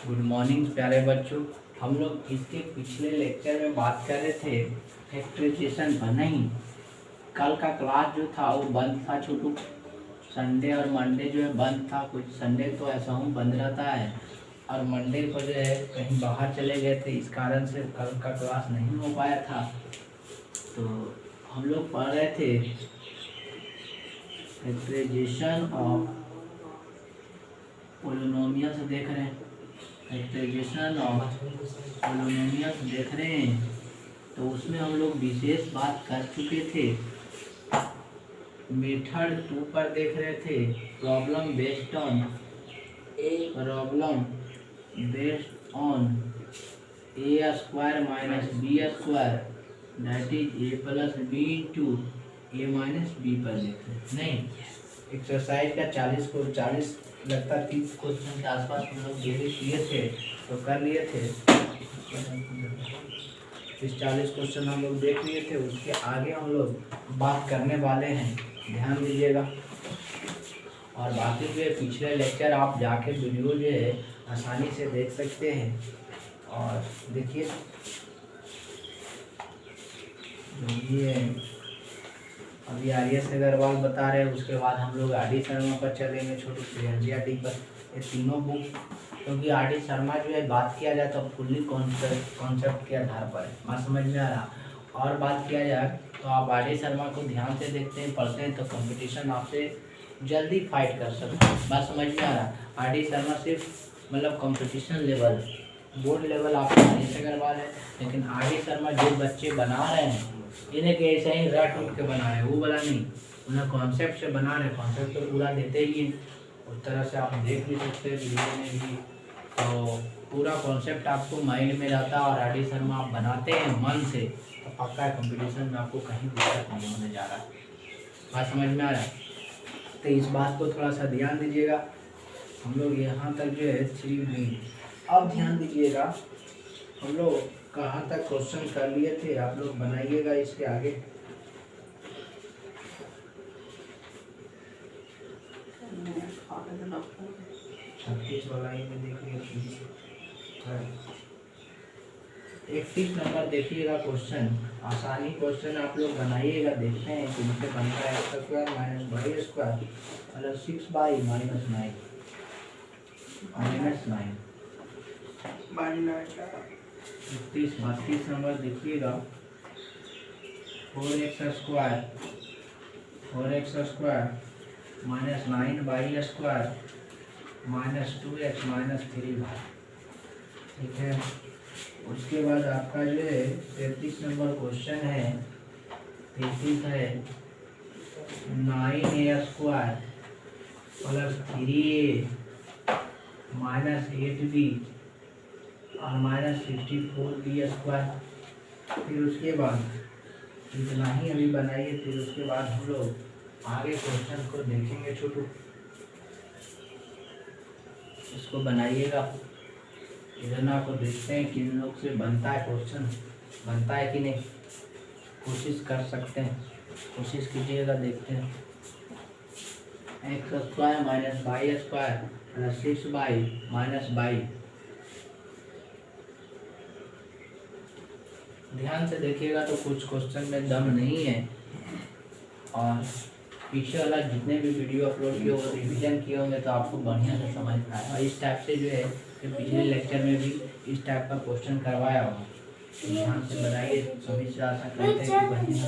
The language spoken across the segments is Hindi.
गुड मॉर्निंग प्यारे बच्चों। हम लोग इसके पिछले लेक्चर में बात कर रहे थे फैक्टराइजेशन पर। नहीं, कल का क्लास जो था वो बंद था छोटू। संडे और मंडे जो है बंद था। कुछ संडे तो ऐसा हूँ बंद रहता है और मंडे को जो है कहीं बाहर चले गए थे, इस कारण से कल का क्लास नहीं हो पाया था। तो हम लोग पढ़ रहे थे फैक्टराइजेशन ऑफ पोलिनोमियल्स, देख रहे हैं फैक्टराइजेशन ऑफ पोलिनोमियल्स देख रहे हैं। तो उसमें हम लोग विशेष बात कर चुके थे। मेथड 2 पर देख रहे थे problem based on A square minus B square that is A plus B into A minus B पर देख रहे। नहीं, एक्सरसाइज का 40 लगता 30 क्वेश्चन के आसपास हम लोग डेली किए थे, तो कर लिए थे। इस 40 क्वेश्चन हम लोग देख लिए थे। उसके आगे हम लोग बात करने वाले हैं, ध्यान दीजिएगा। और बाकी जो है पिछले लेक्चर आप जाके वीडियो जो है आसानी से देख सकते हैं। और देखिए जो ये अभी आर्यस अग्रवाल बता रहे हैं, उसके बाद हम लोग आर डी शर्मा पर चलेंगे, छोटे एनसीईआरटी पर। ये तीनों बुक, क्योंकि आर डी शर्मा जो है बात किया जाए तो फुल्ली कॉन्सेप्ट के आधार पर है, बात समझ में आ रहा। और बात किया जाए तो आप आर डी शर्मा को ध्यान से देखते हैं, पढ़ते हैं, तो कंपटीशन आपसे जल्दी फाइट कर सकते हैं, बात समझ में आ रहा। आर डी शर्मा सिर्फ मतलब कंपटीशन लेवल, बोर्ड लेवल आपका आर्यस अग्रवाल है, लेकिन आर डी शर्मा जो बच्चे बना रहे हैं इन्हें के ऐसे ही रट उठ के बना रहे हैं, वो वाला नहीं, उन्हें कॉन्सेप्ट से बना रहे हैं। कॉन्सेप्ट तो पूरा देते ही हैं, उस तरह से आप देख भी सकते हैं वीडियो में भी। तो पूरा कॉन्सेप्ट आपको माइंड में रहता है और आर डी शर्मा आप बनाते हैं मन से, तो पक्का कंपटीशन में आपको कहीं दिक्कत नहीं होने जा रहा है, बात समझ में आ रहा है। तो इस बात को थोड़ा सा ध्यान दीजिएगा। हम लोग यहाँ तक जो है 3B। अब ध्यान दीजिएगा, हम लोग कहाँ तक क्वेश्चन कर लिए थे, आप लोग बनाइएगा इसके आगे। छत्तीस वाला ही में देखिए, 31 नंबर देखिएगा क्वेश्चन। आसानी क्वेश्चन आप लोग बनाइएगा, देखते हैं किनसे बनता है। X square minus Y square plus 6y minus 9 32 number देखिएगा। 4x square minus 9y square minus 2x minus 3y, ठीक है। उसके बाद आपका जो है 33 नंबर क्वेश्चन है, 33 है 9a square plus 3a minus 8b और माइनस 64b स्क्वायर। फिर उसके बाद इतना ही अभी बनाइए, फिर उसके बाद हम लोग आगे क्वेश्चन को देखेंगे। छोटू इसको बनाइएगा, इधर आपको देखते हैं किन लोग से बनता है क्वेश्चन, बनता है कि नहीं, कोशिश कर सकते हैं, कोशिश कीजिएगा, देखते हैं। X square minus Y square plus 6y minus y। ध्यान से देखिएगा तो कुछ क्वेश्चन में दम नहीं है, और पीछे वाला जितने भी वीडियो अपलोड किए वो रिवीजन किए होंगे तो आपको बढ़िया से समझ में आएगा। इस टाइप से जो है कि पिछले लेक्चर में भी इस टाइप का क्वेश्चन करवाया होगा, ध्यान से बनाइए, सभी से आशा करते हैं कि बढ़िया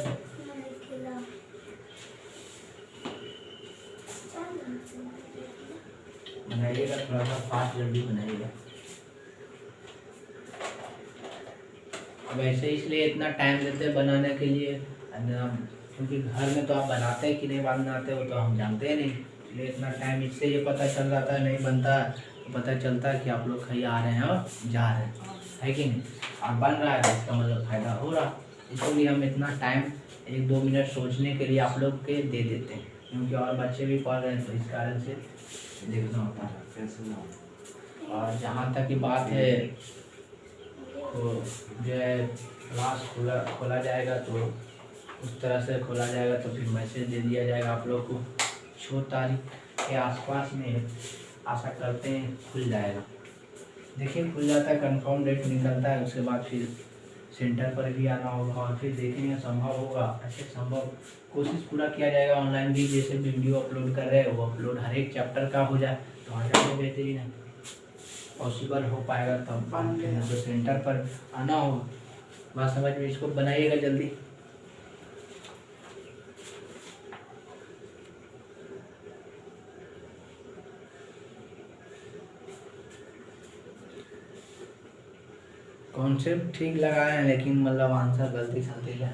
बनाइएगा, थोड़ा सा फास्ट जल्दी बनाइएगा। वैसे इसलिए इतना टाइम देते हैं बनाने के लिए, क्योंकि घर में तो आप बनाते हैं कि नहीं बनाते हो तो हम जानते हैं नहीं, इसलिए इतना टाइम, इससे ये पता चल जाता है नहीं बनता तो पता चलता है कि आप लोग कहीं आ रहे हैं और जा रहे हैं, है कि नहीं। और बन रहा है तो इसका मतलब फायदा हो रहा, इसलिए हम इतना टाइम 1-2 मिनट सोचने के लिए आप लोग के दे देते हैं, क्योंकि और बच्चे भी पढ़ रहे हैं तो इस कारण से देखना होता है। और जहाँ तक की बात है तो जो है क्लास खोला जाएगा तो उस तरह से खोला जाएगा, तो फिर मैसेज दे दिया जाएगा आप लोग को 6 तारीख के आसपास में आशा करते हैं खुल जाएगा। देखिए खुल जाता है, कंफर्म डेट निकलता है, उसके बाद फिर सेंटर पर भी आना होगा और फिर देखेंगे संभव होगा, अच्छे संभव कोशिश पूरा किया जाएगा। ऑनलाइन भी जैसे वीडियो अपलोड कर रहे हैं वो अपलोड हर एक चैप्टर का हो जाए तो हमारे बेहतरीन है, पॉसिबल हो पाएगा तब तो सेंटर पर आना होगा। बात समझ में, इसको बनाइएगा जल्दी। कॉन्सेप्ट ठीक लगाए हैं लेकिन मतलब आंसर गलती सलती है।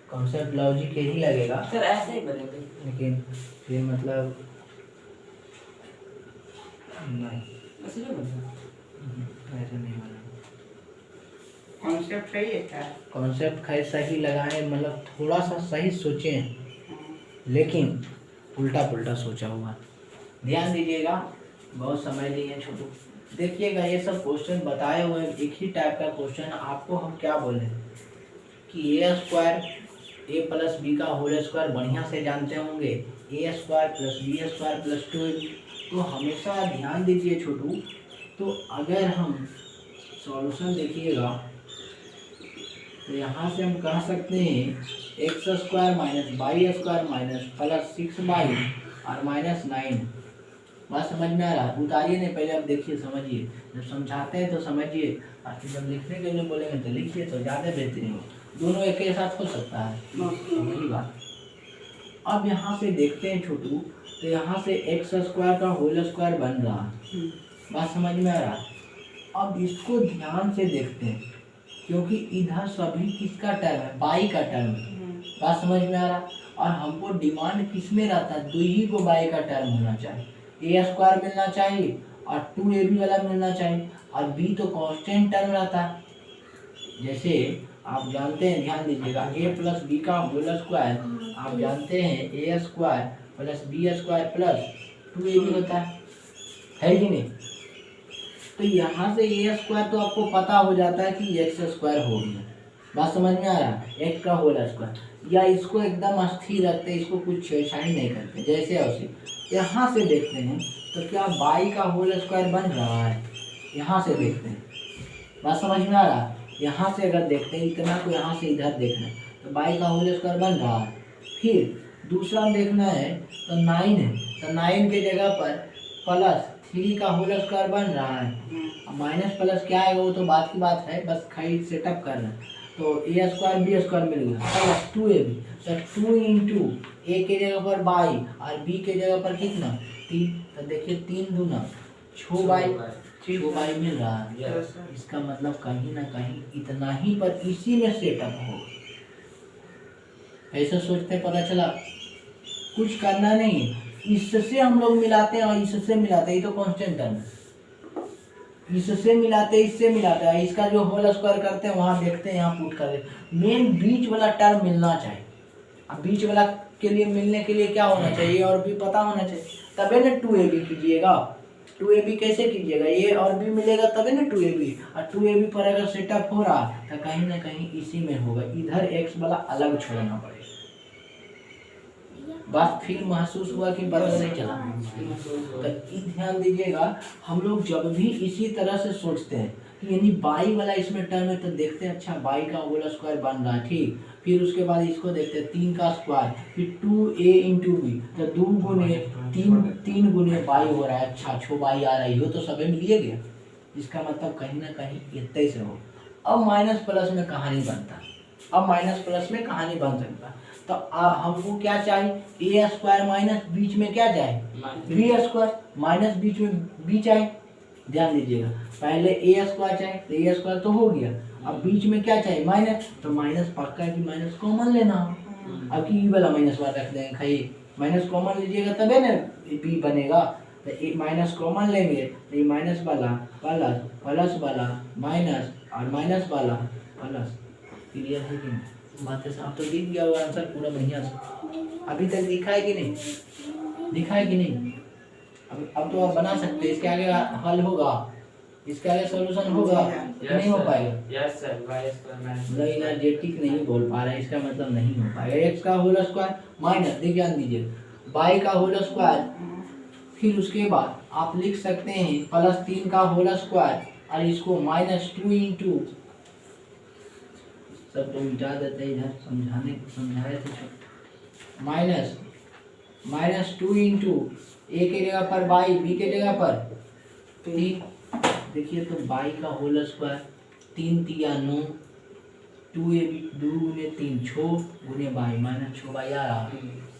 कॉन्सेप्ट लॉजिक ही लगेगा सर, ऐसे ही बनेगा लेकिन फिर मतलब नहीं, ऐसे नहीं बनेगा। ऐसे नहीं बनेगा। कॉन्सेप्ट सही है क्या? कॉन्सेप्ट खैर सही लगाए, मतलब थोड़ा सा सही सोचें लेकिन उल्टा पुल्टा सोचा हुआ। ध्यान दीजिएगा, बहुत समझ लिए छोटू। देखिएगा ये सब क्वेश्चन बताए हुए एक ही टाइप का क्वेश्चन, आपको हम क्या बोले कि a square a plus b का होल स्क्वायर बढ़िया से जानते होंगे, a square plus b square plus 2ab। तो हमेशा ध्यान दीजिए छोटू, तो अगर हम सॉल्यूशन देखिएगा तो यहाँ से हम कह सकते हैं X square minus Y square minus plus 6y और माइनस 9। बात समझ में आ रहा है? उतारिए नहीं, पहले आप देखिए समझिए, जब समझाते हैं तो समझिए, और फिर जब लिखने के लिए बोलेंगे तो लिखिए, तो ज़्यादा बेहतरीन हो। दोनों एक ही साथ हो सकता है, वही बात। अब यहाँ से देखते हैं छोटू, तो यहाँ से एक्स स्क्वायर का होल स्क्वायर बन रहा है। बात समझ में आ रहा है? अब इसको ध्यान से देखते हैं क्योंकि इधर सभी किसका टर्म है, बाई का टर्म है। बात समझ में आ रहा? और हमको डिमांड किस में रहता है, दो ही को बाई का टर्म होना चाहिए, ए स्क्वायर मिलना चाहिए और 2ab वाला मिलना चाहिए, और बी तो कांस्टेंट टर्म रहता है। जैसे आप जानते हैं, ध्यान दीजिएगा, ए प्लस बी का होल स्क्वायर आप जानते हैं a square plus b square plus 2ab होता है कि नहीं? तो यहाँ से ए स्क्वायर तो आपको पता हो जाता है कि एक्स स्क्वायर हो गया। बात समझ में आ रहा है? एक्स का होल स्क्वायर, या इसको एकदम स्थिर रखते हैं, इसको कुछ छेड़छाड़ नहीं करते, जैसे उसे यहाँ से देखते हैं तो क्या बाई का होल स्क्वायर बन रहा है, यहाँ से देखते हैं। बात समझ में आ रहा है? यहाँ से अगर देखते हैं इतना को यहाँ से इधर देखना है तो बाई का होल स्क्वायर बन रहा है। फिर दूसरा देखना है तो 9 है, तो 9 के जगह पर प्लस 3 का होल स्क्वायर बन रहा है। अब माइनस प्लस क्या आएगा वो तो बात की बात है, बस खाली सेटअप करना है। तो ए स्क्वायर बी स्क्वायर मिल गया प्लस 2ab, तो 2 इंटू ए के जगह पर बाई और बी के जगह पर कितना 3, तो देखिए 3 दूना 6y मिल रहा है। इसका मतलब कहीं ना कहीं इतना ही पर इसी में सेटअप हो। ऐसा सोचते पता चला, कुछ करना नहीं, इससे हम लोग मिलाते हैं और इससे मिलाते हैं, ये तो कांस्टेंट टर्म है, इससे मिलाते इससे मिलाते हैं, इसका जो होल स्क्वायर करते हैं वहाँ देखते हैं, यहाँ पुट कर देते। मेन बीच वाला टर्म मिलना चाहिए। अब बीच वाला के लिए मिलने के लिए क्या होना चाहिए, और भी पता होना चाहिए, तबे ना 2ab कीजिएगा। 2ab कैसे कीजिएगा, ये और भी मिलेगा तबे ना 2ab, और 2ab पर अगर सेटअप हो रहा तो कहीं ना कहीं इसी में होगा, इधर x वाला अलग छोड़ना पड़ेगा। बात फिर महसूस हुआ कि पता नहीं चला? तो ध्यान दीजिएगा, हम लोग जब भी इसी तरह से सोचते हैं कि यानी बाई वाला इसमें टर्म है तो देखते हैं अच्छा बाई का होल स्क्वायर बन रहा है, ठीक। फिर उसके बाद इसको देखते हैं 3 का स्क्वायर, फिर 2a इंटू बी, तो 2 गुने 3 गुने बाई हो रहा है, अच्छा 6 बाई आ रही हो तो सभी मिलिए गया। इसका मतलब कहीं ना कहीं इतने से हो। अब माइनस प्लस में कहानी बनता, अब माइनस प्लस में कहानी बन सकता। तो हमको क्या चाहिए, ए स्क्वायर माइनस बीच में क्या चाहिए, बी स्क्वायर, माइनस बीच में बी चाहिए। ध्यान दीजिएगा, पहले ए स्क्वायर चाहिए तो ए स्क्वायर तो हो गया, अब बीच में क्या चाहिए, माइनस, तो माइनस पक्का है कि माइनस कॉमन लेना हो। अब ई वाला माइनस वाला रख देंगे, खाइए माइनस कॉमन लीजिएगा तबे ना बी बनेगा। तो माइनस कॉमन लेंगे तो ये माइनस वाला प्लस, प्लस वाला माइनस और माइनस वाला प्लस। क्लियर है कि नहीं? बात है, आप तो दिख गया होगा आंसर पूरा बढ़िया से। अभी तक दिखा है कि नहीं, दिखा है कि नहीं? अब तो आप बना सकते हैं, इसके आगे हल होगा, इसके आगे सॉल्यूशन होगा, नहीं हो पाएगा। यस सर, y स्क्वायर मतलब एनर्जेटिक नहीं बोल पा रहा है, इसका मतलब नहीं हो पाएगा। एक्स का होल स्क्वायर माइनस, ध्यान दीजिए, वाई का होल स्क्वायर फिर उसके बाद आप लिख सकते हैं +3 का होल स्क्वायर और इसको -2 इंटू, सब तो मिटा देते हैं इधर समझाए थे, -2 इंटू ए के जगह पर बाई, बी के जगह पर 3, देखिए तो बाई का होल स्क्वायर 3 तिया 9, 2 गुने 3 6 गुने बाई -6 बाई आ रहा।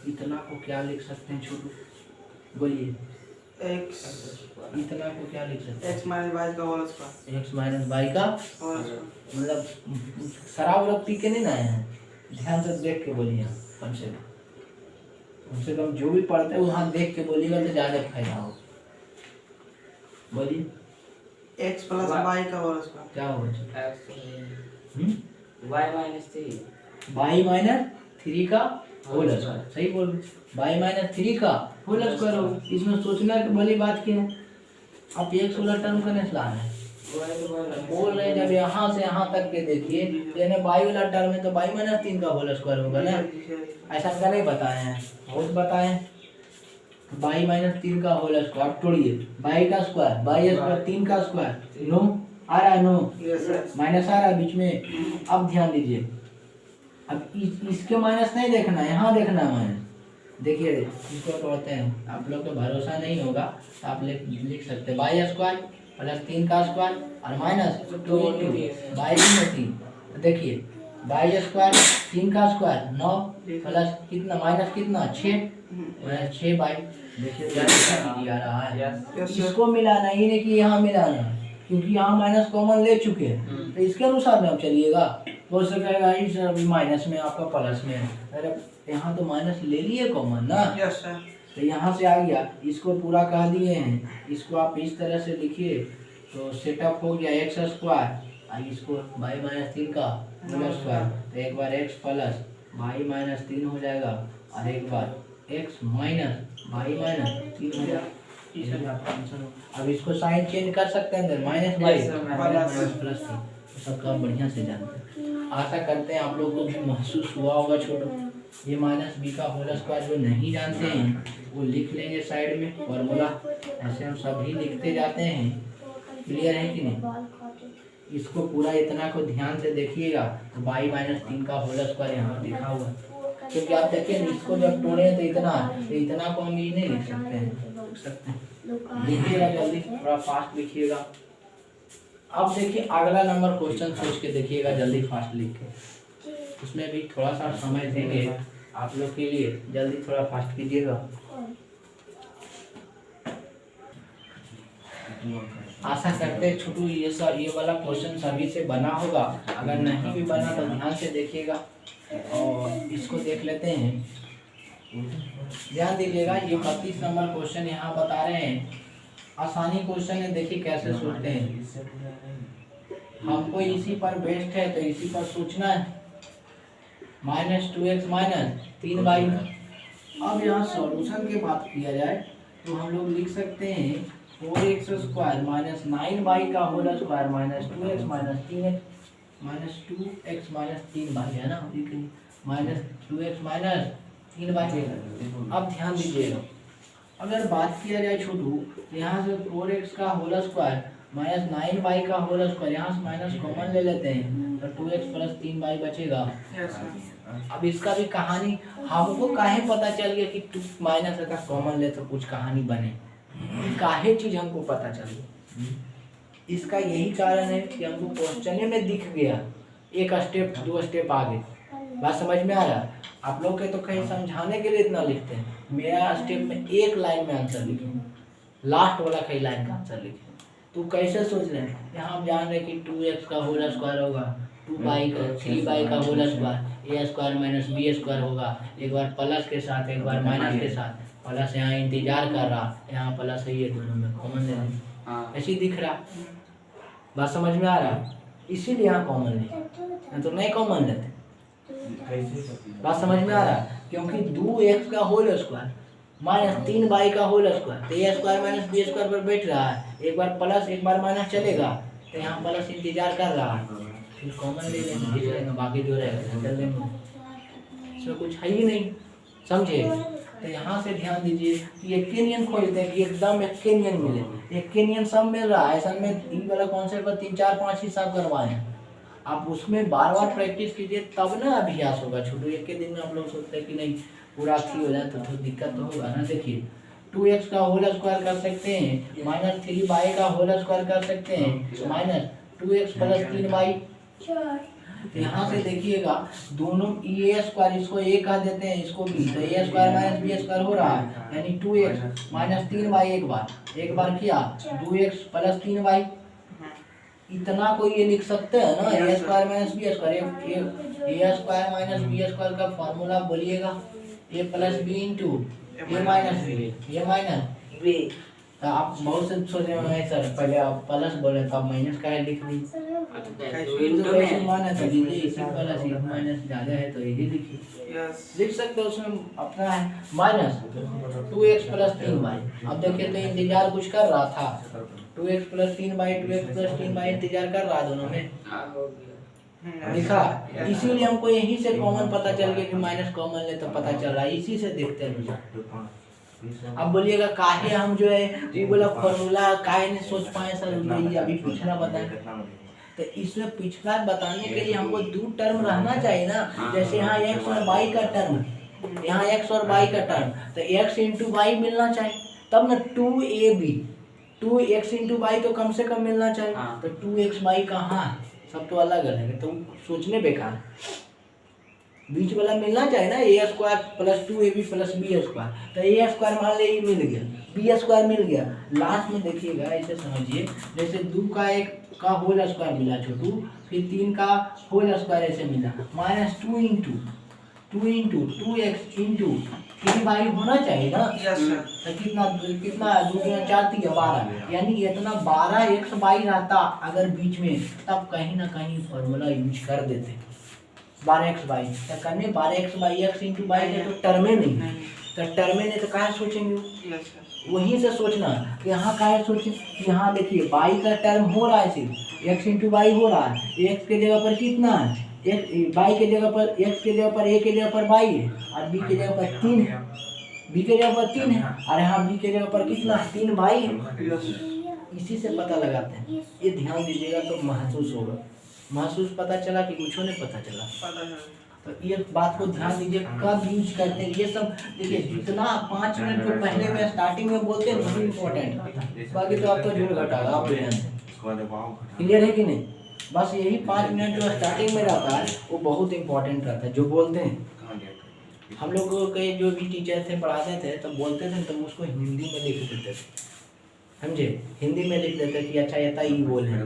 इतना को क्या लिख सकते हैं छोटू, बोलिए? x इतना को क्या लिख सकते हैं? x माइनस y का whole square. x minus y का होल स्क्वायर। मतलब शराब वराब पी के नहीं ना आए हैं, ध्यान से देख के बोलिए। कम से कम जो भी पढ़ते हैं वहाँ देख के बोलिएगा तो ज़्यादा फायदा हो। बोलिए x प्लस y का होल स्क्वायर। क्या होगा? y -3 y-3 का होल स्क्वायर, सही बोल रहे, y-3 का होल स्क्वायर हो। इसमें सोचना की बड़ी बात क्या है, आप x वाला टर्म करने से ला रहे हैं, बोल रहे हैं जब यहाँ से यहाँ तक के देखिए यानी y वाला टर्म है तो y-3 का होल स्क्वायर होगा ना। ऐसा का नहीं बताए हैं, बहुत बताए हैं। y-3 का होल स्क्वायर तोड़िए, y का स्क्वायर, y स्क्वायर 3 का स्क्वायर 9 आ रहा है, 9 माइनस आ रहा है बीच में। अब ध्यान दीजिए, अब इसके माइनस नहीं देखना है, यहाँ देखना है माइनस। देखिए इसको तोड़ते हैं, आप लोग को भरोसा नहीं होगा तो आप लिख सकते हैं y स्क्वायर प्लस 3 का स्क्वायर और -2 y-3। देखिए y स्क्वायर 3 का स्क्वायर 9 प्लस कितना माइनस कितना 6 बाई, देखिए आ रहा है। इसको मिलाना, ये नहीं कि यहाँ मिलाना, क्योंकि यहाँ माइनस कॉमन ले चुके हैं तो इसके अनुसार में आप चलिएगा। हो सकेगा इस माइनस में आपका प्लस में, अरे यहाँ तो माइनस ले लिए कॉमन ना, यस सर। तो यहाँ से आ गया, इसको पूरा कह दिए हैं। इसको आप इस तरह से लिखिए तो सेटअप हो गया x स्क्वायर और इसको y-3 का होल स्क्वायर, तो एक बार x प्लस y-3 हो जाएगा और एक बार x माइनस y-3 हो जाएगा। अब इसको साइन चेंज कर सकते हैं, माइनस प्लस सबका बढ़िया से जानते हैं। आशा करते हैं आप लोग को भी महसूस हुआ होगा छोटो। ये -b का होल स्क्वायर जो नहीं जानते हैं वो लिख लेंगे साइड में फॉर्मूला, ऐसे हम सभी लिखते जाते हैं। क्लियर है कि नहीं? इसको पूरा इतना को ध्यान से देखिएगा तो y-3 का होल स्क्वायर यहाँ लिखा हुआ है, क्योंकि आप देखिए इसको जब तोड़े तो इतना को हम ये नहीं लिख सकते हैं, लिखिएगा जल्दी, थोड़ा फास्ट लिखिएगा। अब देखिए अगला नंबर क्वेश्चन सोच के देखिएगा, जल्दी फास्ट लिख के, उसमें भी थोड़ा सा समय देंगे आप लोग के लिए, जल्दी थोड़ा फास्ट कीजिएगा। आशा करते हैं छोटू ये वाला क्वेश्चन सभी से बना होगा, अगर नहीं भी बना तो ध्यान से देखिएगा और इसको देख लेते हैं। ध्यान दीजिएगा, ये 32 नंबर क्वेश्चन यहाँ बता रहे हैं, आसानी क्वेश्चन है, देखिए कैसे सोचते हैं। हमको इसी पर बेस्ड है तो इसी पर सोचना है। -2x -3 बाई, अब यहाँ सॉल्यूशन की बात किया जाए तो हम लोग लिख सकते हैं 4x स्क्वायर -9 बाई का whole square -2x -3x -2x -3 y है ना, -2x -3 बाई। अब ध्यान दीजिएगा, अगर बात किया जाए छोटू यहाँ से 4x का होल स्क्वायर -9 बाई का होल स्क्वायर, यहाँ से माइनस कॉमन ले लेते हैं तो 2x + 3 बाई बचेगा। अब इसका भी कहानी हमको काहे पता चल गया कि 2 माइनस का कॉमन ले तो कुछ कहानी बने, काहे चीज हमको पता चल गया, इसका यही कारण है कि हमको क्वेश्चन में दिख गया, एक स्टेप 2 स्टेप आगे। बात समझ में आ रहा है? आप लोग के तो कहीं समझाने के लिए इतना लिखते हैं, मेरा स्टेप में एक लाइन में आंसर लिखे, लास्ट वाला कई लाइन का आंसर लिखे। तो कैसे सोच रहे हैं, यहाँ हम जान रहे हैं कि 2x का होल स्क्वायर होगा, 3 बाई का whole square, a square minus b square होगा, एक बार प्लस के साथ एक बार माइनस के साथ, प्लस यहाँ इंतजार कर रहा, यहाँ प्लस है, ये दोनों में कॉमन ले लें, ऐसे ही दिख रहा। बात समझ में आ रहा? इसीलिए यहाँ कॉमन ले, तो नहीं कॉमन लेते। बात समझ में आ रहा? क्योंकि 2x का होल स्क्वायर -3 बाई का होल स्क्वायर, तो a square minus b square पर बैठ रहा है, एक बार प्लस एक बार माइनस चलेगा, तो यहाँ प्लस इंतजार कर रहा है, फिर कॉमन ले लेंगे, बाकी जो रहेगा चल लेंगे, इसमें कुछ है ही नहीं, समझे? तो यहाँ से ध्यान दीजिए कि एक्केनियन खोजते हैं कि एकदम एक्केनियन मिले। एक्केनियन सब मिल रहा है, ऐसा में ई वाला कॉन्सेप्ट पर 3 4 5 हिसाब करवाएं। आप उसमें बार बार प्रैक्टिस कीजिए तब ना अभ्यास होगा। छोटू एक के दिन में आप लोग सोचते हैं कि नहीं पूरा अच्छी हो जाए तो थोड़ी दिक्कत तो होगा ना। देखिए 2x का होल स्क्वायर कर सकते हैं, -3y का होल स्क्वायर कर सकते हैं, -2x + 3y। यहाँ से देखिएगा दोनों ए स्क्वायर, इसको ए कह देते हैं, इसको बी, तो ए स्क्वायर - बी स्क्वायर हो रहा है, यानी 2x - 3y एक बार किया 2x + 3y। इतना कोई ये लिख सकते हैं ना, ए स्क्वायर - बी स्क्वायर। ए स्क्वायर - बी स्क्वायर का फॉर्मूला बोलिएगा, a + b * a - b, a - b। तो आप बहुत से सोच रहे होंगे सर पहले आप प्लस बोले तो आप माइनस का लिख दी, तो माना था दीजिए इसी प्लस माइनस ज़्यादा है तो यही लिखिए, लिख सकते हो। उसमें अपना है -2x + 3y। अब देखिए तो इंतजार कुछ कर रहा था, 2x + 3y, 2x + 3y इंतजार कर रहा दोनों में लिखा। इसीलिए हमको यहीं से कॉमन पता चल गया कि माइनस कॉमन ले तो पता चल रहा है, इसी से देखते हैं। अब बोलिएगा काहे हम जो है ये बोला फॉर्मूला काहे नहीं सोच पाए सर, ये अभी पिछला बताएं। तो इसमें पिछला बताने के लिए हमको 2 टर्म रहना चाहिए ना। जैसे यहाँ x और y का टर्म, यहाँ x और y का टर्म, तो x × y मिलना चाहिए तब ना 2ab, 2x × y तो कम से कम मिलना चाहिए। तो 2xy कहाँ है, सब तो अलग अलग है, तो सोचने बेकार। बीच वाला मिलना चाहिए ना, a² + 2ab + b²। तो a² मान ले मिल गया, b² मिल गया। लास्ट में देखिएगा ऐसे समझिए, जैसे 2 का होल स्क्वायर मिला छोटू, फिर 3 का होल स्क्वायर ऐसे मिला, -2 × 2x × 3y होना चाहिए ना। तो कितना 2 × 4 = 12, यानी इतना 12xy रहता अगर बीच में, तब कहीं ना कहीं फॉर्मूला यूज कर देते 12xy। तो करने 12xy x × y है तो टर्मे नहीं, तो टर्मे नहीं तो कहाँ सोचेंगे, वहीं से सोचना कि यहाँ कहाँ सोचें। यहाँ देखिए y का टर्म हो रहा है, सिर्फ x × y हो रहा है, x के जगह पर कितना है, y के जगह पर x के जगह पर a के जगह पर y है, और b के जगह पर 3 है, b के जगह पर 3 है, और यहाँ b के जगह पर कितना 3y है। इसी से पता लगाते हैं, ये ध्यान दीजिएगा तो महसूस होगा। महसूस पता चला कि कुछ नहीं पता चला, तो ये बात को ध्यान दीजिए कब यूज करते हैं। ये सब देखिए जितना 5 मिनट को पहले में स्टार्टिंग में बोलते हैं वही इम्पोर्टेंट, बाकी तो आपको झूठ घटाएगा आप क्लियर है कि नहीं। बस यही 5 मिनट जो स्टार्टिंग में रहता है वो बहुत इंपॉर्टेंट रहता है, जो बोलते हैं। हम लोग के जो भी टीचर थे पढ़ाते थे तो बोलते थे तो उसको हिंदी में लिख देते थे, समझे, हिंदी में लिख देते कि अच्छा ये ही बोल है,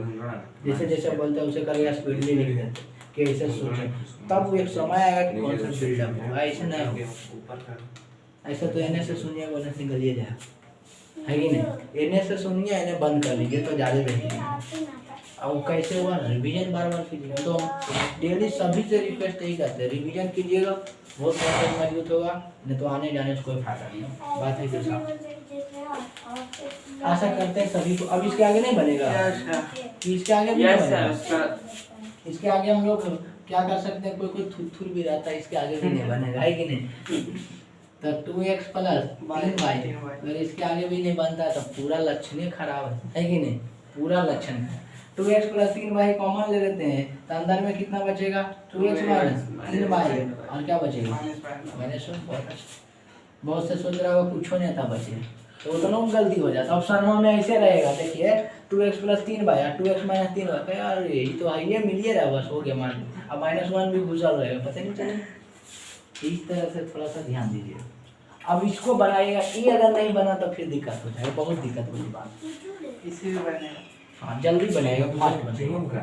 जैसे जैसे बोलते हैं उसे करके स्पीड में लिख देते कि ऐसे सोचें, तब वो एक समय आएगा कि कौन सा बिल्डअप होगा। ऐसे नहीं होगा, ऐसा तो एने से सुनिए बोलने से निकलिए जाए, है कि नहीं। एने से सुनिए एने बंद कर लीजिए तो ज़्यादा बेहतर। अब कैसे हुआ रिवीजन बार बार कीजिए, तो डेली सभी से रिक्वेस्ट यही करते हैं रिवीजन कीजिएगा, बहुत मजबूत होगा, नहीं तो आने जाने से कोई फायदा नहीं। बात है कि आशा करते हैं सभी को। अब इसके आगे नहीं बनेगा, इसके आगे भी नहीं बनेगा। इसके आगे हम लोग क्या कर सकते हैं, कोई थुर भी रहता है, इसके आगे भी नहीं बनेगा, है कि नहीं। तो 2x + 3y, अगर इसके आगे भी नहीं बनता है तो पूरा लक्षण ही खराब है कि नहीं, पूरा लक्षण। 2x + 3y कॉमन ले लेते हैं तो अंदर में कितना बचेगा, 2x - 3y, और क्या बचेगा -1। बहुत से सोच रहा होगा कुछ नहीं था बचे, तो उतना गलती हो जाता। ऑप्शन में ऐसे रहेगा, देखिए 2x + 3y और 2x - 3y, यार यही तो है, ये मिलिए रहा बस हो गया मान। अब -1 भी घुसल रहेगा, पता नहीं चले। इस तरह से थोड़ा सा ध्यान दीजिए। अब इसको बनाइएगा, ये अगर नहीं बना तो फिर दिक्कत हो जाएगा, बहुत दिक्कत वाली बात। इसी में बनेगा, हाँ जल्दी बनेगा, फास्ट बनेगा।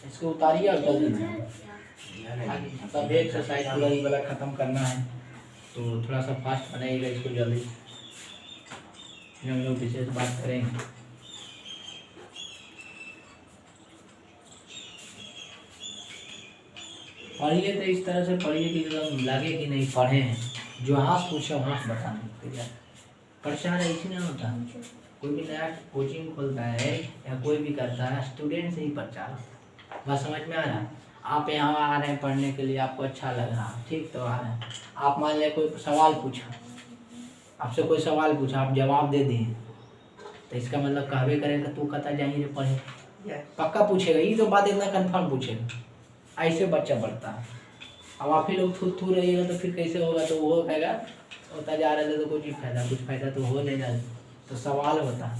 इसको उतारिए और जल्दी बनेगा। मतलब एक्सरसाइज पूरा ये वाला ख़त्म करना है तो थोड़ा सा फास्ट बनाइएगा इसको जल्दी, फिर हम लोग विशेष बात करेंगे। पढ़िए तो इस तरह से पढ़िए कि एकदम लगे कि नहीं पढ़े हैं, जो हाथ पूछे वहाँ से बताने। प्रचार ऐसी नहीं होता, कोई भी नया कोचिंग खोलता है या कोई भी करता है स्टूडेंट से ही प्रचार, बस समझ में आ रहा है। आप यहाँ आ रहे हैं पढ़ने के लिए, आपको अच्छा लग रहा है, ठीक तो आ रहे हैं। आप मान लें कोई सवाल पूछा आपसे कोई सवाल पूछा, आप जवाब दे दिए, तो इसका मतलब कहवे करेगा तू कता जाही रे पढ़े, यस पक्का पूछेगा। ये तो बात इतना कंफर्म पूछेगा। ऐसे बच्चा पढ़ता है। अब आप ही लोग थू रहिएगा तो फिर कैसे होगा? तो वो कहेगा होता जा रहा है तो कुछ फायदा तो हो नहीं रहा, तो सवाल होता है।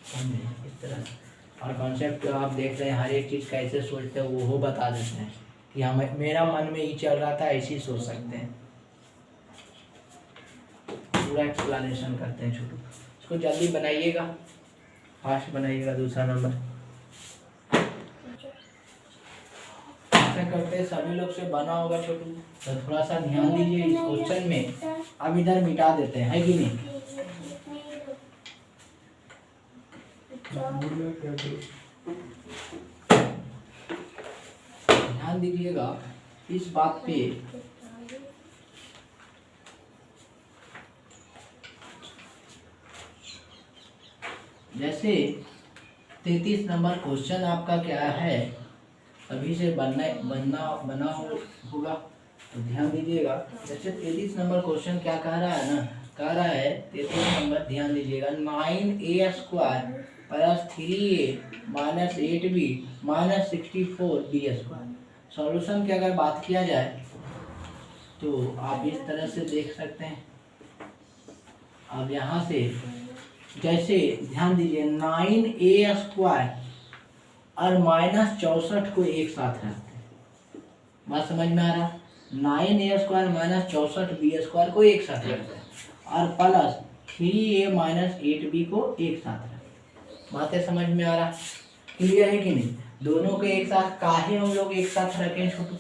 समझे? इस तरह। और कॉन्सेप्ट आप देख रहे हैं, हर एक चीज़ कैसे सोचते हैं वो बता देते हैं कि हमें मेरा मन में ये चल रहा था, ऐसे ही सोच सकते हैं। पूरा एक्सप्लेनेशन करते हैं छोटू। इसको जल्दी बनाइएगा, फास्ट बनाइएगा। दूसरा नंबर ऐसा करते हैं, सभी लोग से बना होगा छोटू, तो थोड़ा सा ध्यान दीजिए इस क्वेश्चन में। अब इधर मिटा देते हैं, है कि नहीं? ध्यान दीजिएगा इस बात पे। जैसे 33 नंबर क्वेश्चन आपका क्या है, सभी से बना होगा, तो ध्यान दीजिएगा। जैसे 33 नंबर क्वेश्चन क्या कह रहा है ना, कह रहा है 33 नंबर, ध्यान दीजिएगा, 9a² plus 3a minus 8b minus 64b²। Solution की अगर बात किया जाए तो आप इस तरह से देख सकते हैं। अब यहाँ से जैसे ध्यान दीजिए 9a² और माइनस 64 को एक साथ रखते हैं। बात समझ में आ रहा? 9a² माइनस 64b² को एक साथ रखते हैं और प्लस 3a माइनस 8b को एक साथ रखते हैं। बातें समझ में आ रहा? क्लियर है कि नहीं? दोनों को एक साथ काहे हम लोग एक साथ रखें छोटू?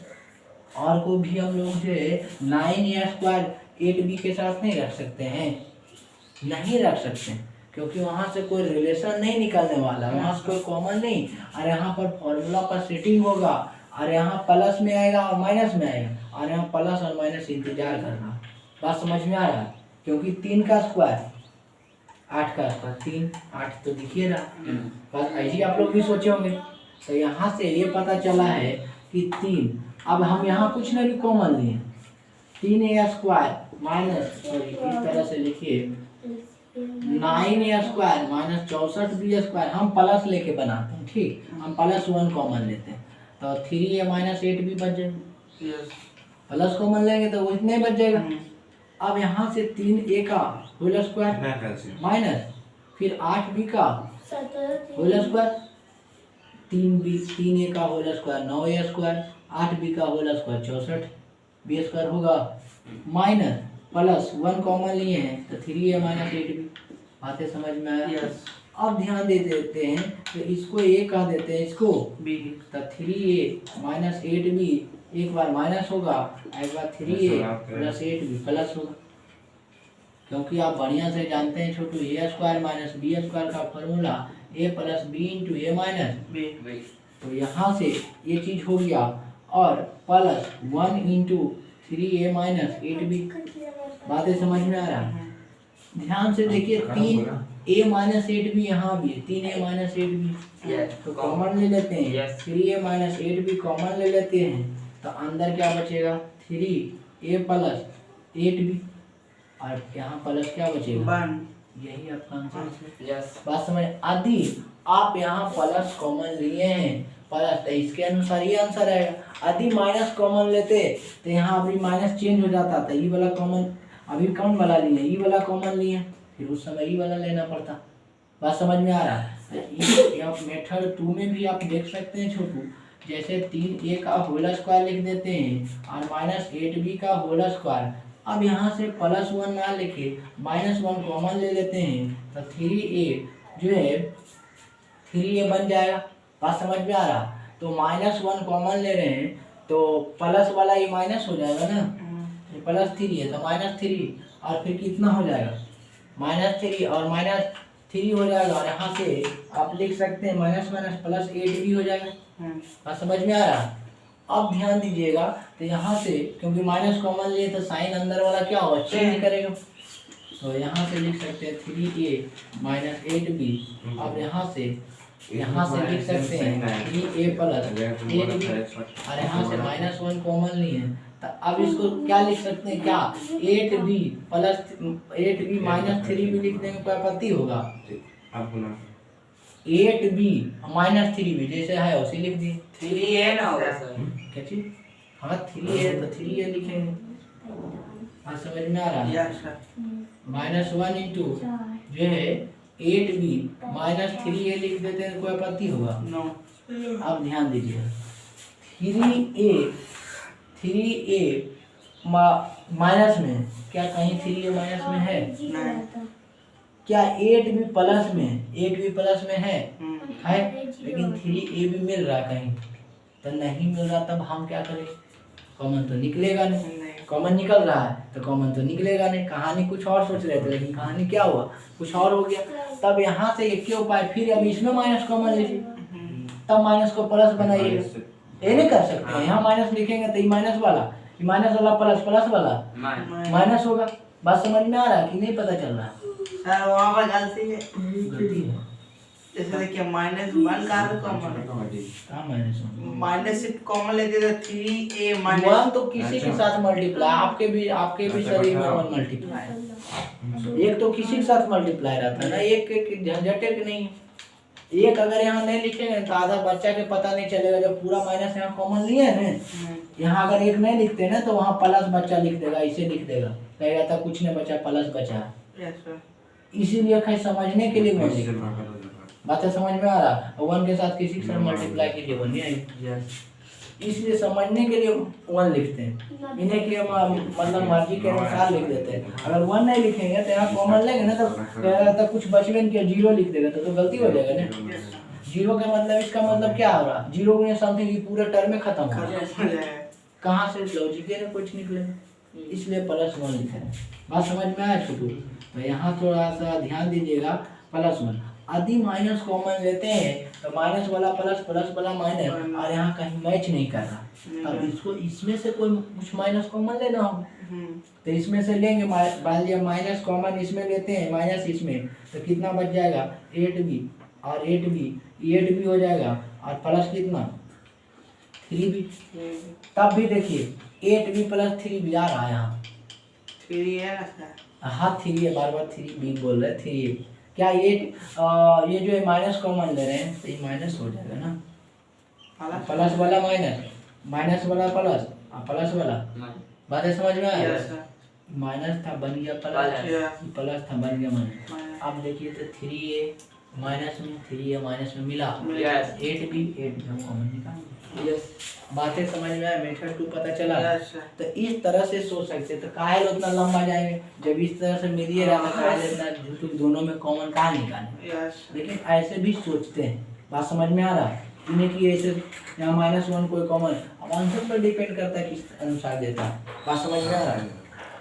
और को भी हम लोग जो है 9a² 8b के साथ नहीं रख सकते हैं? नहीं रख सकते हैं, क्योंकि वहाँ से कोई रिलेशन नहीं निकलने वाला, वहाँ से कोई कॉमन नहीं। और यहाँ पर फॉर्मूला पर सेटिंग होगा और यहाँ प्लस में आएगा और माइनस में आएगा, और यहाँ प्लस और माइनस इंतजार करना। बात समझ में आ रहा है? क्योंकि 3 का स्क्वायर 8 का स्क्वायर 3, 8 तो दिखिए रहा। बस ऐसे आप लोग भी सोचे होंगे। तो यहाँ से ये पता चला है कि 3, अब हम यहाँ कुछ नहीं कॉमन लिए, 3a² माइनस, सॉरी इस तरह से लिखिए 9a² माइनस 64b² हम प्लस लेके बनाते हैं, ठीक? हम प्लस 1 कॉमन लेते हैं तो 3a माइनस 8b बच जाएगा। प्लस कॉमन लेंगे तो वो इतने बच जाएगा। अब यहाँ से 3a का होल स्क्वायर माइनस फिर 8b का होल स्क्वायर, 3a का होल स्क्वायर 9a², 8b का होल स्क्वायर 64b² होगा, माइनस प्लस 1 कॉमन लिए हैं तो 3a माइनस 8b। बातें समझ में आया? यस। अब ध्यान दे देते हैं तो इसको a कह देते हैं, इसको b, तो 3a माइनस 8b एक बार माइनस होगा, एक बार 3a प्लस 8b प्लस होगा। क्योंकि आप बढ़िया से जानते हैं छोटू, a² माइनस b² का formula a plus b into a minus b, तो यहाँ से ये चीज हो गया, और plus 1 into 3a minus 8b। बातें समझ में आ रहा है? ध्यान से देखिए, 3a माइनस 8b यहाँ भी है, 3a माइनस 8b तो कॉमन ले लेते हैं, 3a माइनस 8b कॉमन ले लेते हैं, तो अंदर क्या बचेगा 3a प्लस 8b, और यहाँ प्लस क्या बचेगा 1। यही आपका आंसर है। यस। बात समझ? आदि आप यहाँ प्लस कॉमन लिए हैं, प्लस तो इसके अनुसार ये आंसर आएगा। यदि माइनस कॉमन लेते तो यहाँ अभी माइनस चेंज हो जाता था, ये वाला कॉमन अभी कौन वाला लिए, ये वाला कॉमन लिए, फिर उस समय ये वाला लेना पड़ता। बात समझ में आ रहा है? मेथड 2 में भी आप देख सकते हैं छोटू, जैसे 3a का होल स्क्वायर लिख देते हैं और माइनस 8b का होल स्क्वायर। अब यहाँ से प्लस 1 ना लिखे माइनस 1 कॉमन ले लेते हैं तो 3a जो है 3a बन जाएगा। बात समझ में आ रहा? तो माइनस 1 कॉमन ले रहे हैं तो प्लस वाला ये माइनस हो जाएगा ना, ये प्लस 3 है तो माइनस 3 और फिर कितना हो जाएगा -3 और -3 हो जाएगा, और यहाँ से आप लिख सकते हैं माइनस माइनस प्लस 8 भी हो जाएगा। बात समझ में आ रहा? अब ध्यान दीजिएगा, तो यहाँ से क्योंकि माइनस कॉमन लिए तो साइन अंदर वाला क्या होगा, चेंज करेगा, तो यहाँ से लिख सकते हैं 3a माइनस 8b। अब यहाँ से लिख सकते हैं 3a प्लस 8b, और यहाँ से -1 कॉमन लिए तो अब इसको क्या लिख सकते हैं, क्या 8b plus 8b minus 3b लिख देंगे, कोई आपत्ति होगा? अब गुना 8b माइनस 3b जैसे है उसे लिख दिए। 3a ना होगा सर। क्या चीज? हाँ 3 है तो 3 है लिखेंगे। हाँ समझ में आ रहा है? Yes sir. -1 इंटू जो है 8b माइनस 3a लिख देते हैं, कोई आपत्ति होगा? नो। अब ध्यान दीजिए 3a माइनस में, क्या कहीं 3a माइनस में है? नहीं। क्या 8b प्लस में, 8b प्लस में है? है, लेकिन 3a भी मिल रहा है कहीं तो नहीं मिल रहा, तब हम क्या करें? कॉमन तो निकलेगा नहीं, कॉमन निकल रहा है तो कॉमन तो निकलेगा नहीं। कहानी कुछ और सोच रहे थे लेकिन कहानी क्या हुआ, कुछ और हो गया। तब यहाँ से एक क्यों उपाय, फिर अब इसमें माइनस कॉमन लीजिए, तब माइनस को प्लस बनाइएगा। ये नहीं कर सकते हैं, यहाँ माइनस लिखेंगे तो ये माइनस वाला प्लस प्लस वाला माइनस होगा। बात समझ में आ रहा है कि नहीं? पता चल रहा है? सर वहाँ पर गलती है, गलती है। जैसे देखिए -1 का कॉमन, कहाँ माइनस होगा? माइनस सिर्फ कॉमन लेते थे 3a वन माइनस। तो किसी के साथ मल्टीप्लाई, आपके भी शरीर में 1 मल्टीप्लाई, एक तो किसी के साथ मल्टीप्लाई रहता है ना, एक झंझटे के नहीं। एक अगर यहाँ नहीं लिखेंगे तो आधा बच्चा के पता नहीं चलेगा। जब पूरा माइनस यहाँ कॉमन लिए है ना, यहाँ अगर एक नहीं लिखते ना तो वहाँ प्लस बच्चा लिख देगा, इसे लिख देगा, कहेगा था कुछ नहीं बचा, प्लस बचा। Yes sir. इसीलिए खाली समझने के लिए वन लिख, बातें समझ में आ रहा? 1 के साथ किसी के साथ मल्टीप्लाई के लिए 1 नहीं आई, इसलिए समझने के लिए 1 लिखते हैं, इन्हें के मतलब मर्जी के अनुसार लिख देते हैं। अगर 1 नहीं लिखेंगे तो यहाँ कॉमन लेंगे ना तो कुछ बचवे नहीं, 0 लिख देगा तो गलती हो जाएगा ना। 0 का मतलब, इसका मतलब क्या हो रहा? 0 में समथिंग पूरे टर्म में खत्म हो रहा, कहाँ से लॉजिक है, कुछ निकलेगा, इसलिए +1 लिखा है। बात समझ में आया छोटू? तो यहाँ थोड़ा सा ध्यान दीजिएगा, +1 यदि माइनस कॉमन लेते हैं तो माइनस वाला प्लस, प्लस वाला माइनस, और यहाँ कहीं मैच नहीं कर रहा। अब इसको इसमें से कोई कुछ माइनस कॉमन लेना हो तो इसमें से लेंगे, मान लिया माइनस कॉमन इसमें लेते हैं, माइनस इसमें, तो कितना बच जाएगा? 8b और 8b हो जाएगा, और प्लस कितना? 3b। तब भी देखिए 8b प्लस 3b आ रहा है यहाँ, 3 है ना सर? हाँ 3 है, बार 3b बोल रहे, 3 क्या ये जो है माइनस कॉमन ले रहे हैं तो ये माइनस हो जाएगा ना, प्लस वाला माइनस, माइनस वाला प्लस, प्लस वाला। बातें समझ में आया? माइनस था बन गया प्लस, प्लस था बन गया माइनस। अब देखिए तो 3a माइनस में, 3a माइनस में मिला, 8b हम कॉमन निकालेंगे। बातें समझ में आया? मेथड 2 पता चला? तो इस तरह से सोच सकते, तो काहे उतना लंबा जाएंगे, जब इस तरह से मिल ही रहा था काहे इतना झूठ, दोनों में कॉमन कहाँ निकालें? लेकिन ऐसे भी सोचते हैं। बात समझ में आ रहा है? इन्हें कि ऐसे यहाँ -1 कोई कॉमन, अब आंसर पर डिपेंड करता है किस अनुसार देता है। बात समझ में आ रहा है?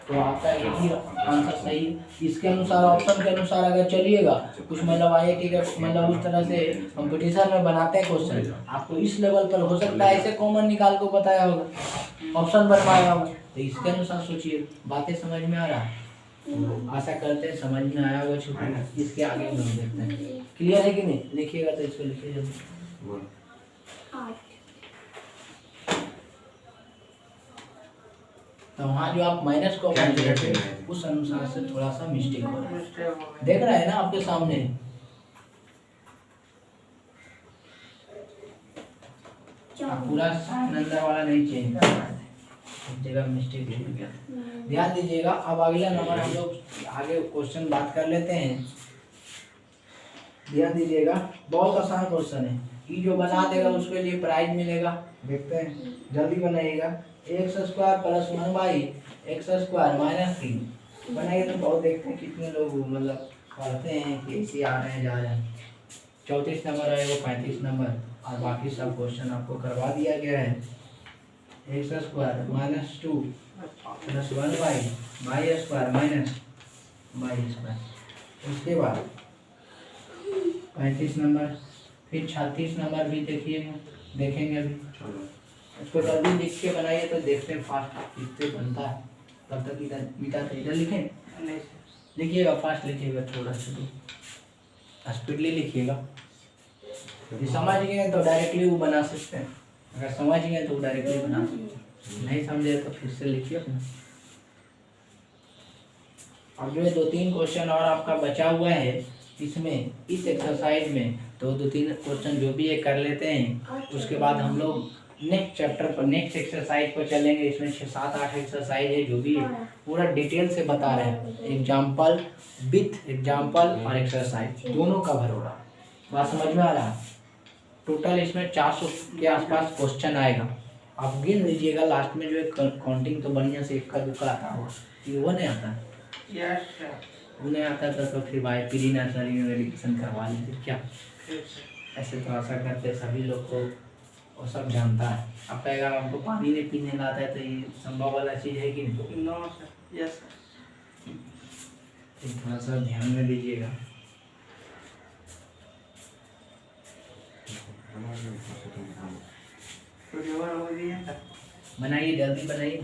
तो आपका यही आंसर सही है। इसके अनुसार, ऑप्शन के अनुसार अगर चलिएगा, कुछ मतलब IIT का मतलब उस तरह से कंपटीशन में बनाते हैं क्वेश्चन, आपको इस लेवल पर हो सकता है ऐसे कॉमन निकाल को बताया होगा, ऑप्शन बनवाया होगा, तो इसके अनुसार सोचिए। बातें समझ में आ रहा है? आशा करते हैं समझ में आया होगा छोटे। इसके आगे हम देखते हैं, क्लियर है कि नहीं? लिखिएगा तो इसको लिखिए जल्दी। तो वहाँ जो आप माइनस को उस अनुसार से थोड़ा सा मिस्टेक हो रहा है, देख रहा है ना आपके सामने। आप पूरा नंबर वाला नहीं चेंज कर रहा है, जगह मिस्टेक हो गया, ध्यान दीजिएगा। अब अगला नंबर हम लोग आगे क्वेश्चन बात कर लेते हैं, ध्यान दीजिएगा। बहुत आसान क्वेश्चन है, ये जो बना देगा उसके लिए प्राइज मिलेगा। देखते हैं, जल्दी बनाइएगा। x² + 1/x² - 3 बनाइए तो बहुत देखते हैं कितने लोग मतलब पढ़ते हैं कि ऐसे आ रहे हैं जा रहे हैं। 34 नंबर है वो, 35 नंबर, और बाकी सब क्वेश्चन आपको करवा दिया गया है। x² - 2 + 1/y² - y²। उसके बाद 35 नंबर, फिर 36 नंबर भी देखेंगे अभी। इसको जल्दी लिख के बनाइए तो देखते हैं फास्ट कितने बनता है। तब तक इधर मीठा तो इधर लिखें, लिखिएगा फास्ट लिखिएगा, थोड़ा सा स्पीडली लिखिएगा। यदि समझ गए तो डायरेक्टली वो बना सकते हैं, अगर समझ गए तो डायरेक्टली बना सकते हैं। नहीं समझे तो फिर से लिखिए अपना। अब जो है 2-3 क्वेश्चन और आपका बचा हुआ है इसमें, इस एक्सरसाइज में, तो 2-3 क्वेश्चन जो भी है कर लेते हैं। उसके बाद हम लोग नेक्स्ट चैप्टर पर, नेक्स्ट एक्सरसाइज पर चलेंगे। इसमें 6-7-8 एक्सरसाइज है जो भी है पूरा डिटेल से बता रहे हैं, एग्जाम्पल विथ एग्जाम्पल और एक्सरसाइज दोनों कवर हो रहा। बात समझ में आ रहा? टोटल इसमें 400 के आसपास क्वेश्चन आएगा। आप गिन लीजिएगा, लास्ट में जो है काउंटिंग तो बढ़िया से इक्का दुक्का आता हो, ये वो नहीं आता। Yes sir. वो नहीं आता था तो फिर भाई प्री नर्सरी में वेरिफिकेशन करवा लीजिए क्या। ऐसे तो आशा करते सभी लोग को वो सब जानता है। अब कहेगा हमको पानी नहीं पीने लाता है, तो ये संभव वाला चीज़ है कि नहीं? No sir. Yes sir. थोड़ा सा ध्यान में दीजिएगा। बनाइए, जल्दी बनाइए,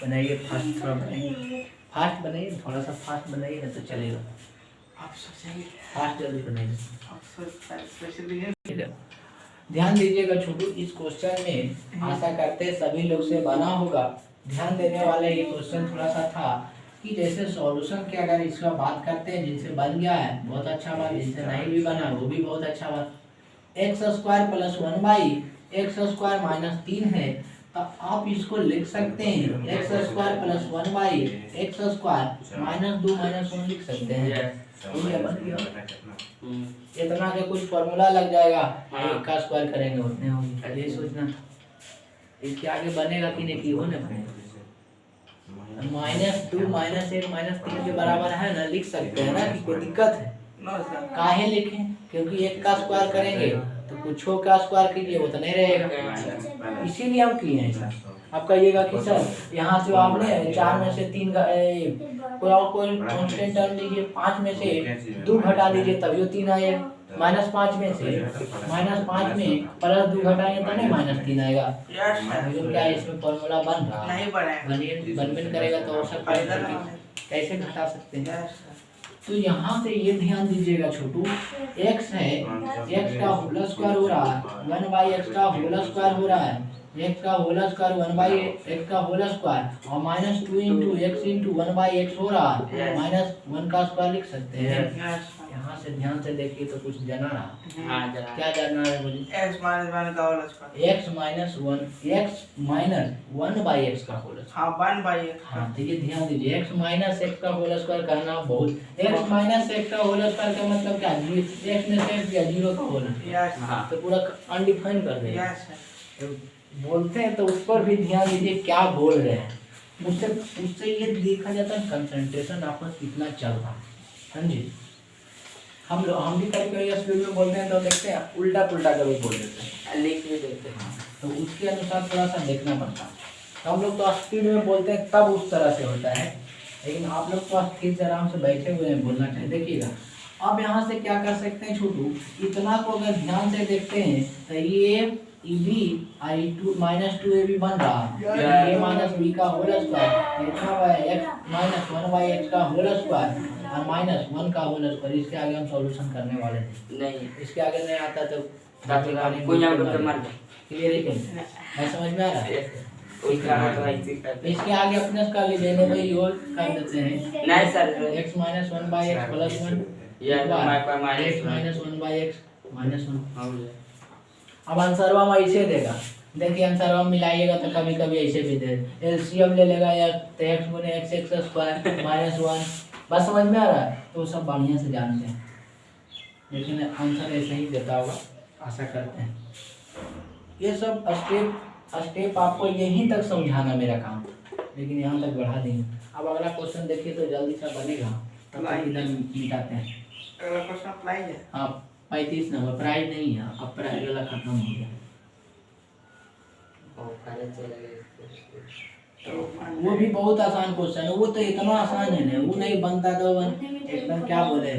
बनाइए फास्ट, थोड़ा बनाइए, फास्ट बनाइए, थोड़ा सा फास्ट बनाइए ना तो चलेगा। आप सोचेंगे फास्ट जल्दी बनाइए। आप स्पेशली ध्यान दीजिएगा छोटू, इस क्वेश्चन में आशा करते हैं सभी लोग से बना होगा। ध्यान देने वाला ये क्वेश्चन थोड़ा सा था कि जैसे सॉल्यूशन के अगर इसका बात करते हैं, जिनसे बन गया है बहुत अच्छा बात, जिनसे नहीं भी बना वो भी बहुत अच्छा बात। x² + 1/(x² - 3) है, तो आप इसको लिख सकते हैं x² + 1/(x² - 2 - 1) लिख सकते हैं। बन गया। इतना के कुछ फॉर्मूला लग जाएगा, एक का स्क्वायर करेंगे उतने होंगे, ये सोचना था। इसके आगे बनेगा कि नहीं, कि हो ना बनेगा। -2 - 1 - 3 के बराबर है ना, लिख सकते हैं ना, कि कोई दिक्कत है? No sir. काहे लिखें? क्योंकि एक का स्क्वायर करेंगे तो कुछों का स्क्वायर कीजिए वो तो नहीं रहेगा, इसीलिए हम किए हैं सर। आप कहिएगा कि सर यहाँ से आपने 4 में से 3 का कोई और कोई कांस्टेंट टर्म लीजिए, 5 में से 2 घटा लीजिए तभी वो 3 आएगा। -5 में से -5 में +2 घटाएंगे तो नहीं -3 आएगा। Yes sir. लेकिन क्या इसमें फॉर्मूला बन रहा है? नहीं बनेगा। बन करेगा तो और सब कैसे घटा सकते हैं? Yes sir. तो यहाँ से ये ध्यान दीजिएगा छोटू, x है, x का होल स्क्वायर हो रहा है, 1/x का होल स्क्वायर हो रहा है, x का होल स्क्वायर 1/x का होल स्क्वायर और -2 × x × 1/x हो रहा है, -1 का स्क्वायर लिख सकते हैं। Yes sir. यहाँ से ध्यान से देखिए तो कुछ जाना रहा, हाँ जरा क्या जाना है बोलिए? x - 1 का होल स्क्वायर। x - 1/x का होल स्क्वायर। हाँ 1/x। हाँ तो ये ध्यान दीजिए, x - x का होल स्क्वायर करना बहुत, x - x का होल स्क्वायर का मतलब क्या? x में से x गया, 0 का होल स्क्वायर, यस सर। हाँ तो पूरा अनडिफाइन कर देंगे। Yes sir. तो बोलते हैं तो उस पर भी ध्यान दीजिए क्या बोल रहे हैं। उससे ये देखा जाता है कंसंट्रेशन आपस कितना चल रहा है, समझिए। हम भी कभी स्पीड में बोलते हैं तो देखते हैं उल्टा पुल्टा कभी बोल देते हैं, लिख भी देते हैं। तो उसके अनुसार थोड़ा सा देखना पड़ता है। तो हम लोग तो स्पीड में बोलते हैं तब उस तरह से होता है, लेकिन आप लोग तो स्थिर से आराम से बैठे हुए हैं, बोलना चाहिए। देखिएगा अब यहाँ से क्या कर सकते हैं छोटू, इतना को अगर ध्यान से देखते हैं तो ये EB और -2AB बन रहा है, a - b का होल स्क्वायर लिखा हुआ है, x - 1/x का होल स्क्वायर और -1 का होल स्क्वायर। इसके आगे हम सॉल्यूशन करने वाले थे, नहीं इसके आगे नहीं आता तो कोई यहाँ डॉक्टर मार दे। क्लियर है क्या? मैं समझ में आ रहा है? उसका तो ऐसे ही करते हैं। इसके आगे अपने का ले लेने में योग कर देते हैं, नहीं सर x - 1/x + 1 या हमारे पास x - 1/x -1। हाँ अब आंसरवा में ऐसे देगा, देखिए आंसरवा मिलाइएगा तो कभी कभी ऐसे भी दे, एलसीएम ले लेगा या तो x × x² -1। बस समझ में आ रहा है? तो सब बढ़िया से जानते हैं, लेकिन आंसर ऐसे ही देता होगा, आशा करते हैं। ये सब स्टेप आपको यहीं तक समझाना मेरा काम, लेकिन यहाँ तक बढ़ा देंगे। अब अगला क्वेश्चन देखिए तो जल्दी से बनेगा, तब तक इधर मिटाते हैं। अगला क्वेश्चन अप्लाई है। हाँ 35 नंबर, प्राइज नहीं है, अब प्राइज वाला खत्म हो गया। वो भी बहुत आसान क्वेश्चन है, वो तो इतना आसान है ना, वो नहीं बनता तो एकदम क्या बोले,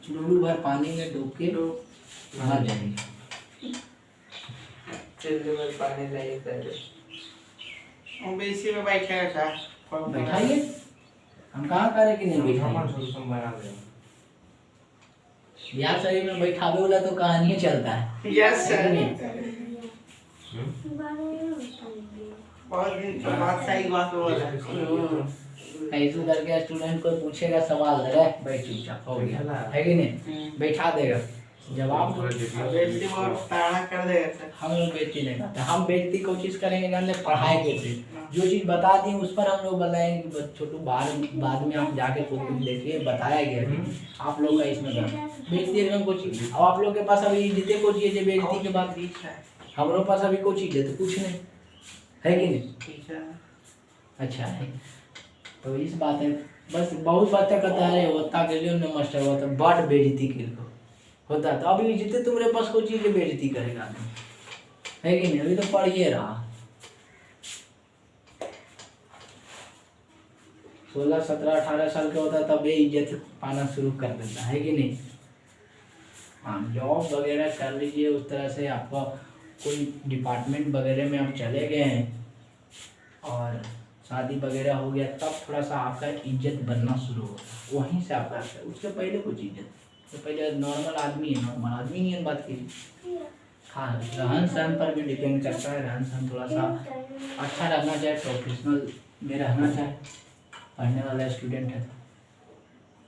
चुल्लू भर पानी में डूब के मर जाएंगे। चुल्लू भर पानी नहीं सर, हम भी इसी में बैठेगा सर। बैठाइए, हम कहाँ करे कि नहीं बैठाइए यार, शरीर में बैठावे वाला तो कहानी चलता है। Yes sir. बहुत दिन के बाद सही बात बोला। ऐसे करके स्टूडेंट को पूछेगा सवाल, अरे बैठ चुपचाप हो गया, है कि नहीं, बैठा देगा, जवाब दो। बेइज्जती बहुत ताना कर देगा सर। हम लोग बेइज्जती नहीं करते, हम बेइज्जती कोशिश करेंगे जानते पढ़ाई के से, जो चीज़ बता दी उस पर हम लोग बताएंगे कि छोटू बाद में आप जाके कुछ देखिए बताया गया कि आप लोग का इसमें बेइज्जती एकदम कुछ। अब आप लोग के पास अभी जितने को चीज़ बेइज्जती के बाद हमारे पास अभी कोई चीज़ है तो कुछ नहीं, है कि नहीं। अच्छा है, तो इस बात है बस। बहुत बच्चा कहता है होता के लिए न मास्टर होता बड़ बेइज्जती के लिए होता, तो अभी जितने तुम्हारे पास कोई चीज़ बेइज्जती करेगा नहीं, है कि नहीं। अभी तो पढ़िए रहा 16, 17, 18 साल का होता है तब ये इज्जत पाना शुरू कर देता है कि नहीं। हाँ, जॉब वगैरह कर लीजिए उस तरह से, आपका कोई डिपार्टमेंट वगैरह में आप चले गए हैं और शादी वगैरह हो गया तब थोड़ा सा आपका इज्जत बनना शुरू होगा, वहीं से आपका। उसके पहले कुछ इज्जत, तो पहले नॉर्मल आदमी है, नॉर्मल आदमी ही है बात कीजिए। हाँ, रहन सहन पर भी डिपेंड करता है, रहन सहन थोड़ा सा अच्छा रहना चाहिए, प्रोफेशनल में रहना चाहिए, पढ़ने वाला स्टूडेंट है।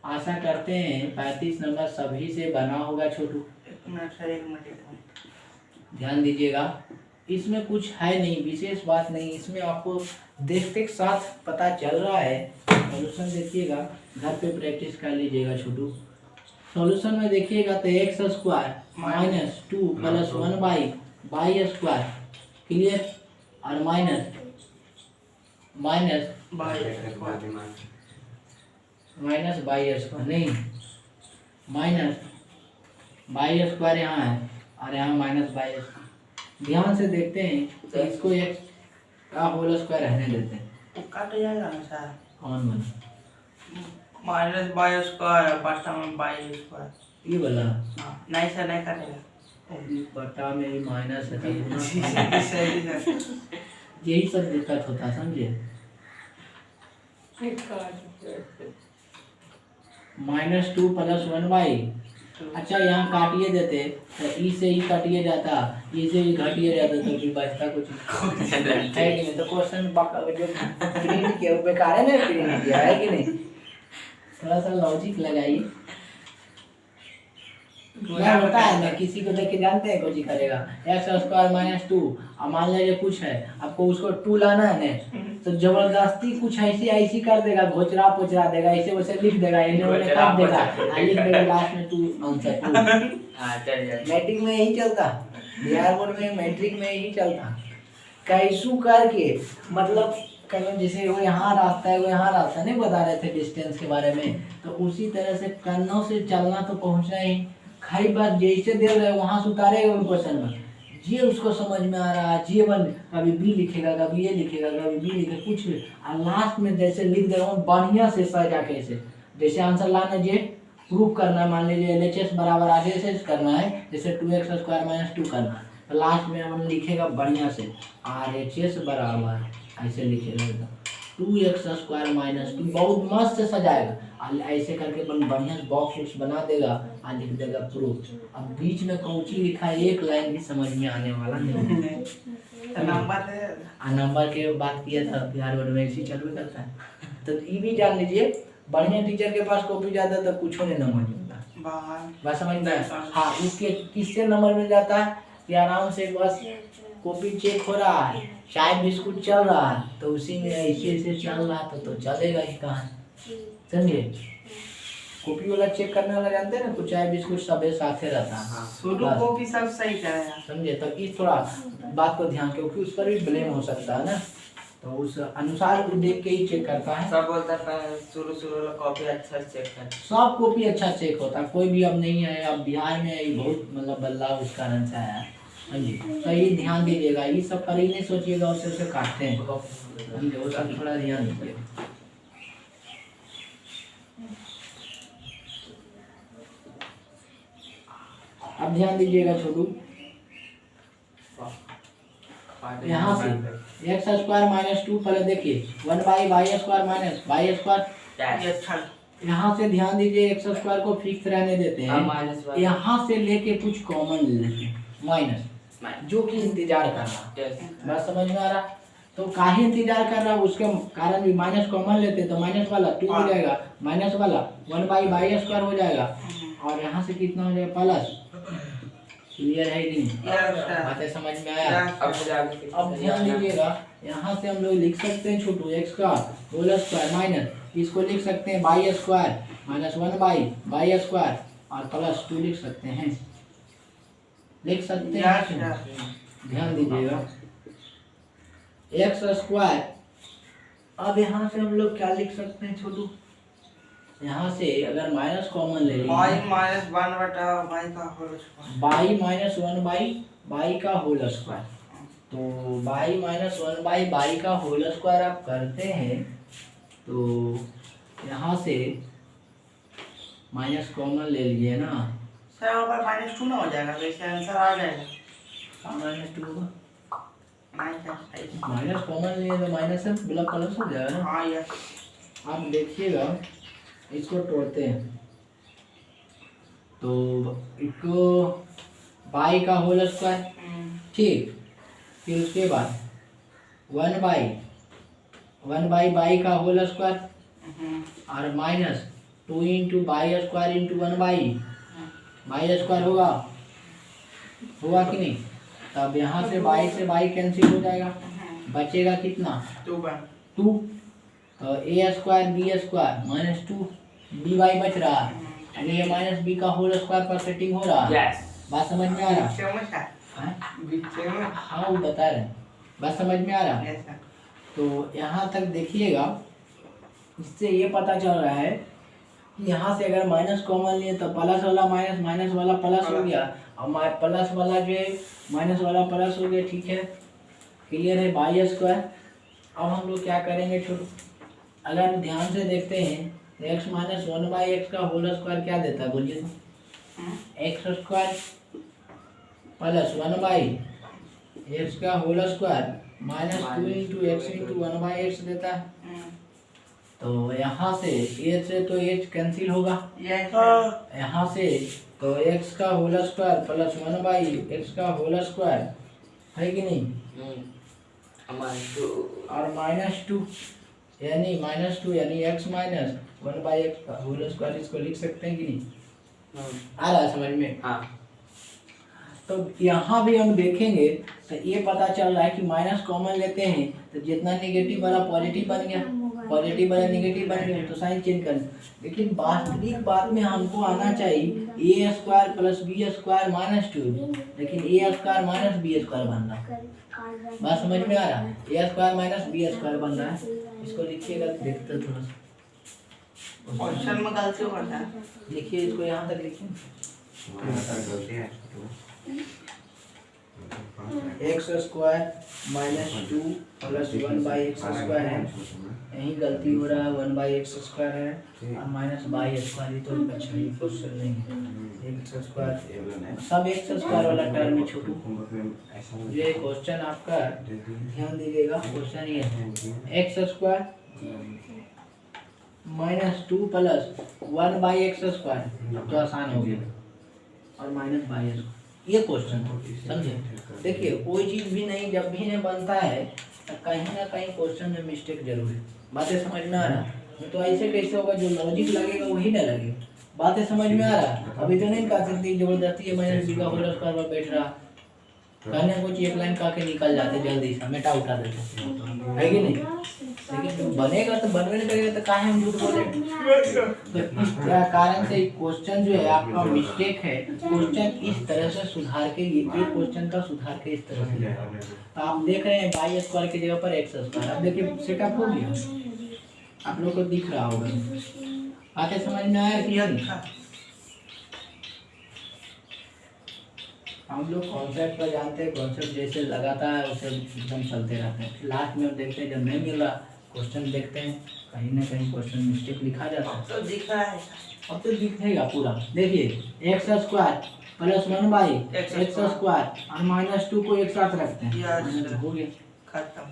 आशा करते हैं 35 नंबर सभी से बना होगा छोटू। ध्यान दीजिएगा, इसमें कुछ है नहीं, विशेष बात नहीं, इसमें आपको देखते के साथ पता चल रहा है। सॉल्यूशन देखिएगा, घर पे प्रैक्टिस कर लीजिएगा छोटू। सॉल्यूशन में देखिएगा तो x square minus 2 plus 1 by y square, clear, और माइनस बाई स्क्वायर नहीं, माइनस बाई स्क्वायर यहाँ है और यहाँ माइनस बाई स्क्वायर। ध्यान से देखते हैं तो इसको एक का होल स्क्वायर रहने देते हैं, कट जाएगा ना सर। कौन बना माइनस बाई स्क्वायर बटा में बाई स्क्वायर, ये वाला। नहीं सर, नहीं कटेगा। बटा में माइनस है तो सही सर। यही सब दिक्कत होता है, समझे। -2 + 1 बाई, अच्छा यहाँ काटिए देते तो ई से ही काटिए जाता, ई से ही घटिए जाता तो फिर बचता कुछ है कि नहीं। तो क्वेश्चन जो प्रिंट किया वो बेकार है ना, प्रिंट किया है कि नहीं। थोड़ा सा लॉजिक लगाइए, क्या होता है ना, किसी को देख के जानते हैं कुछ करेगा। x² - 2, अब मान लीजिए कुछ है, आपको उसको 2 लाना है ना, तो जबरदस्ती कुछ ऐसी कर देगा, घोचरा पोचरा देगा, ऐसे वैसे लिख देगा, इन्हें काट देगा, लिख देगा लास्ट में 2 आंसर 2। मैट्रिक में यही चलता, बिहार बोर्ड में मैट्रिक में यही चलता, कैसू करके मतलब कहीं जैसे वो यहाँ रास्ता है, वो यहाँ रास्ता नहीं बता रहे थे डिस्टेंस के बारे में, तो उसी तरह से कन्नों से चलना तो पहुँचना ही। खाई बात जैसे दे रहे वहाँ से उतारेगा उन क्वेश्चन में, ये उसको समझ में आ रहा है, ये बन कभी बी लिखेगा, कभी ये लिखेगा, कभी बी लिखेगा, कुछ भी, और लास्ट में जैसे लिख दे रहा हूँ बढ़िया से सजा के ऐसे, जैसे आंसर लाना ये प्रूफ करना है, मान लीजिए LHS बराबर आगे से करना है, जैसे 2x² - 2 करना है, तो लास्ट में हम लिखेगा बढ़िया से RHS बराबर ऐसे लिखेगा 2x² - 2, बहुत मस्त से सजाएगा, ऐसे करके बढ़िया से बॉक्स बना देगा और लिख देगा प्रूफ। अब बीच में कौची लिखा है एक लाइन भी समझ में आने वाला नहीं। नंबर के बात किया था, बिहार बोर्ड में इसी चलवे करता है, तो ये भी जान लीजिए, बढ़िया टीचर के पास कॉपी जाता है तो कुछ नहीं नंबर मिलता, बस समझ में। हाँ, इसके किससे नंबर मिल जाता है कि आराम से बस कॉपी चेक हो रहा है, चाय बिस्कुट चल रहा है, तो उसी में ऐसे चल रहा है तो चलेगा ही कहाँ, समझे। कॉपी वाला चेक करने वाला जानते हैं ना, कुछ चाय बिस्कुट सब साथे रहता है, शुरू कॉपी सब सही करेगा, समझे। तो इस थोड़ा बात को ध्यान, क्योंकि उस पर भी ब्लेम हो सकता है ना, तो उस अनुसार वो देख के ही चेक करता है। सब बोलता है शुरू वाला कॉपी अच्छा चेक कर, सब कॉपी अच्छा चेक होता है, कोई भी अब नहीं है, अब बिहार में बहुत मतलब बदलाव उस कारण से आया है, समझे। तो ये ध्यान दीजिएगा, ये सब पर ही नहीं सोचिएगा उसे काटते हैं, समझे, वो सब थोड़ा ध्यान दीजिएगा। अब ध्यान दीजिएगा छोटू, यहाँ से x² - 2 पहले देखिए 1 बाई y² माइनस y², यहाँ से ध्यान दीजिए x² को फिक्स रहने देते हैं, यहाँ से लेके कुछ कॉमन ले लेते हैं माइनस, जो कि इंतजार कर रहा। Yes. बात समझ में आ रहा? तो काहे इंतजार कर रहा उसके कारण भी माइनस कॉमन लेते तो माइनस वाला 2 हो जाएगा, माइनस वाला 1/y² हो जाएगा और यहाँ से कितना हो जाएगा प्लस। क्लियर है कि नहीं? बातें समझ में आया? अब ध्यान दीजिएगा, यहाँ से हम लोग लिख सकते हैं छोटू x का होल स्क्वायर माइनस इसको लिख सकते हैं y² माइनस 1/y² और प्लस 2 लिख सकते हैं, लिख सकते हैं। ध्यान दीजिएगा x²। अब यहाँ से हम लोग क्या लिख सकते हैं छोटू? यहाँ से अगर माइनस कॉमन ले लेंगे y माइनस 1/y का whole square, y minus 1/y का होल स्क्वायर। तो y माइनस 1/y का होल स्क्वायर आप करते हैं तो यहाँ से माइनस कॉमन ले लीजिए ना। सर वहाँ पर -2 ना हो जाएगा तो इसका आंसर आ जाएगा। हाँ -2 होगा, -5। माइनस कॉमन लिए तो माइनस से प्लस प्लस हो जाएगा ना। हाँ यस। आप देखिएगा इसको तोड़ते हैं तो इसको y का होल स्क्वायर, ठीक, फिर उसके बाद 1/y का होल स्क्वायर और माइनस 2 × y² × 1/y² होगा कि नहीं? तब यहाँ से y कैंसिल हो जाएगा, बचेगा कितना 2 2। तो a² b² माइनस 2 dy बच रहा है, a माइनस b का होल स्क्वायर पर सेटिंग हो रहा है। Yes. बात समझ में आ रहा बीच में था, है? बीच में। हाँ वो बता रहे हैं, बात समझ में आ रहा है? Yes sir. तो यहाँ तक देखिएगा, इससे ये पता चल रहा है कि यहाँ से अगर माइनस कॉमन लिए तो प्लस वाला माइनस, माइनस वाला प्लस हो गया और प्लस वाला जो है माइनस वाला प्लस हो गया, ठीक है, क्लियर है y²। अब हम लोग क्या करेंगे छोटू? अगर ध्यान से देखते हैं तो x माइनस 1/x का होल स्क्वायर क्या देता है बोलिए तो? x² प्लस 1/x का whole square minus 2 × x × 1/x देता है। तो यहाँ से h से तो h कैंसिल होगा, यहाँ से तो x का होल स्क्वायर प्लस 1/x का होल स्क्वायर है कि नहीं, और -2 यानी -2 यानी x माइनस 1/x का होल स्क्वायर, इसको लिख सकते हैं कि नहीं? आ रहा है समझ में? हाँ। तो यहाँ भी हम देखेंगे तो ये पता चल रहा है कि माइनस कॉमन लेते हैं तो जितना नेगेटिव वाला पॉजिटिव बन गया, पॉजिटिव वाला नेगेटिव बन गया, तो साइन चेंज कर। लेकिन वास्तविक बात में हमको आना चाहिए a² + b² - 2, लेकिन a² - b² बन रहा है। बात समझ में आ रहा है? a² - b² बन रहा है। इसको लिखिएगा, देखते थोड़ा सा क्वेश्चन में गलती होता है। देखिए इसको यहाँ तक लिखिए, x² - 2 + 1/x² है, यही गलती हो रहा है, 1/x² है और -y², तो अच्छा ये क्वेश्चन नहीं है। x² सब x² वाला टर्म में छोटू, ये क्वेश्चन आपका ध्यान दीजिएगा, क्वेश्चन ये है x² - 2 + 1/x², तो आसान हो गया, और -y², ये क्वेश्चन समझे। देखिए कोई चीज़ भी नहीं, जब भी नहीं बनता है तो कहीं ना कहीं क्वेश्चन में मिस्टेक जरूर है। बातें समझ में आ रहा है? तो ऐसे कैसे होगा, जो लॉजिक लगेगा वही ना लगेगा। बातें समझ में आ रहा है? अभी तो नहीं कह सकती जबरदस्ती है मैंने b का होल स्क्वायर पर बैठ रहा, कहने कुछ एक लाइन कह के निकल जाते जल्दी से, मेटा उठा देते, है कि नहीं? लेकिन बनेगा तो बनवे नहीं करेगा तो काहे हम झूठ बोले। तो इस कारण से क्वेश्चन जो है आपका मिस्टेक है, क्वेश्चन इस तरह से सुधार के, ये क्वेश्चन का सुधार के इस तरह से। तो आप देख रहे हैं y² की जगह पर x², अब देखिए सेटअप हो गया, आप लोग को दिख रहा होगा। आके समझ में आया कि हम लोग कॉन्सेप्ट पर जानते हैं, कॉन्सेप्ट जैसे लगाता है उसे एकदम चलते रहते हैं। लास्ट में देखते हैं जब नहीं मिल रहा क्वेश्चन, देखते हैं कहीं ना कहीं क्वेश्चन मिस्टेक लिखा जाता है, तो दिख रहा है, अब तो दिखेगा पूरा। देखिए x² + 1/x² और -2 को एक साथ रखते हैं, हो गया खत्म।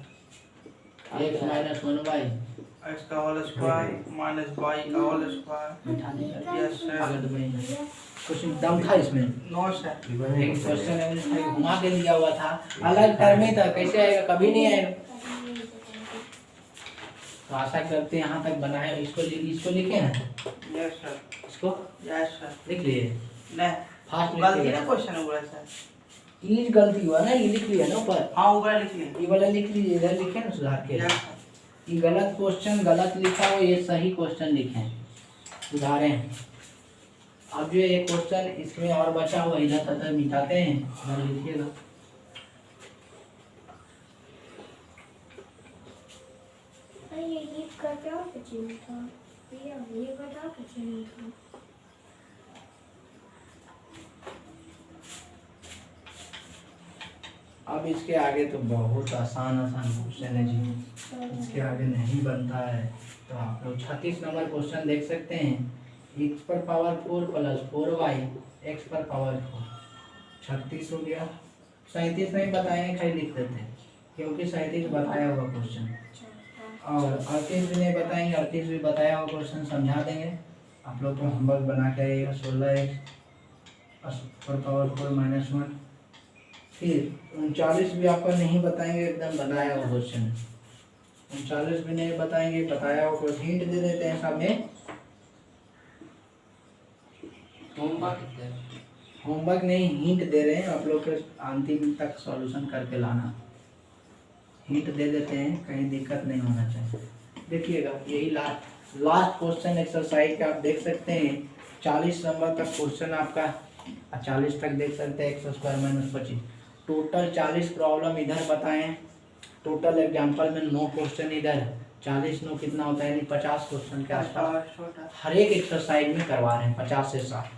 x - 1/, एक्स का होल स्क्वायर माइनस वाई का होल स्क्वायर। बैठा दीजिए। Yes sir. आगे तो नहीं कुछ दम था इसमें। No sir. एक क्वेश्चन है उसने घुमा के दिया हुआ था, अलग टर्म ही था, कैसे आएगा, कभी नहीं आएगा। तो आशा करते हैं यहाँ तक बनाए। इसको लिखे हैं, यस सर। इसको यस सर। लिख लिए नहीं फास्ट गलती ना क्वेश्चन हुआ सर। ये गलती हुआ ना, ये लिख लिया ना ऊपर, हाँ ऊपर लिख लिया। ये वाला लिख लीजिए, इधर लिखे ना सुधार के। Yes sir. ये गलत क्वेश्चन गलत लिखा हो, ये सही क्वेश्चन लिखे सुधारें। अब जो एक क्वेश्चन इसमें और बचा हुआ इधर तक मिटाते हैं, इधर लिखिएगा। ये बताओ कुछ नहीं था, ये बताओ कुछ नहीं था। अब इसके आगे तो बहुत आसान क्वेश्चन है जी, इसके आगे नहीं बनता है। तो आप लोग 36 नंबर क्वेश्चन देख सकते हैं। x पर पावर 4 प्लस 4y x पर पावर 4, 36 हो गया। 37 नहीं बताएंगे, खाली लिख देते हैं क्योंकि 37 बताया हुआ क्वेश्चन, और 38 भी नहीं बताएंगे, 38 भी बताया हुआ क्वेश्चन समझा देंगे। आप लोग को होमवर्क बना के आइएगा। 16x पर पावर 4 माइनस 1। फिर 39 भी आपको नहीं बताएंगे, एकदम बताया हुआ क्वेश्चन है। 39 भी नहीं बताएंगे, बताया हुआ क्वेश्चन। हिंट दे देते हैं सब में। होमवर्क नहीं, हिंट दे रहे हैं आप लोग के, अंतिम तक सॉल्यूशन करके लाना। हिंट दे देते हैं, कहीं दिक्कत नहीं होना चाहिए। देखिएगा यही लास्ट क्वेश्चन एक्सरसाइज का आप देख सकते हैं। 40 नंबर तक क्वेश्चन आपका, 40 तक देख सकते हैं। x square minus 25, total 40 problem इधर बताएं। टोटल एग्जाम्पल में 9 क्वेश्चन इधर, 40 9 कितना होता है, यानी 50 क्वेश्चन के आसपास हर एक एक्सरसाइज में करवा रहे हैं। 50 से 60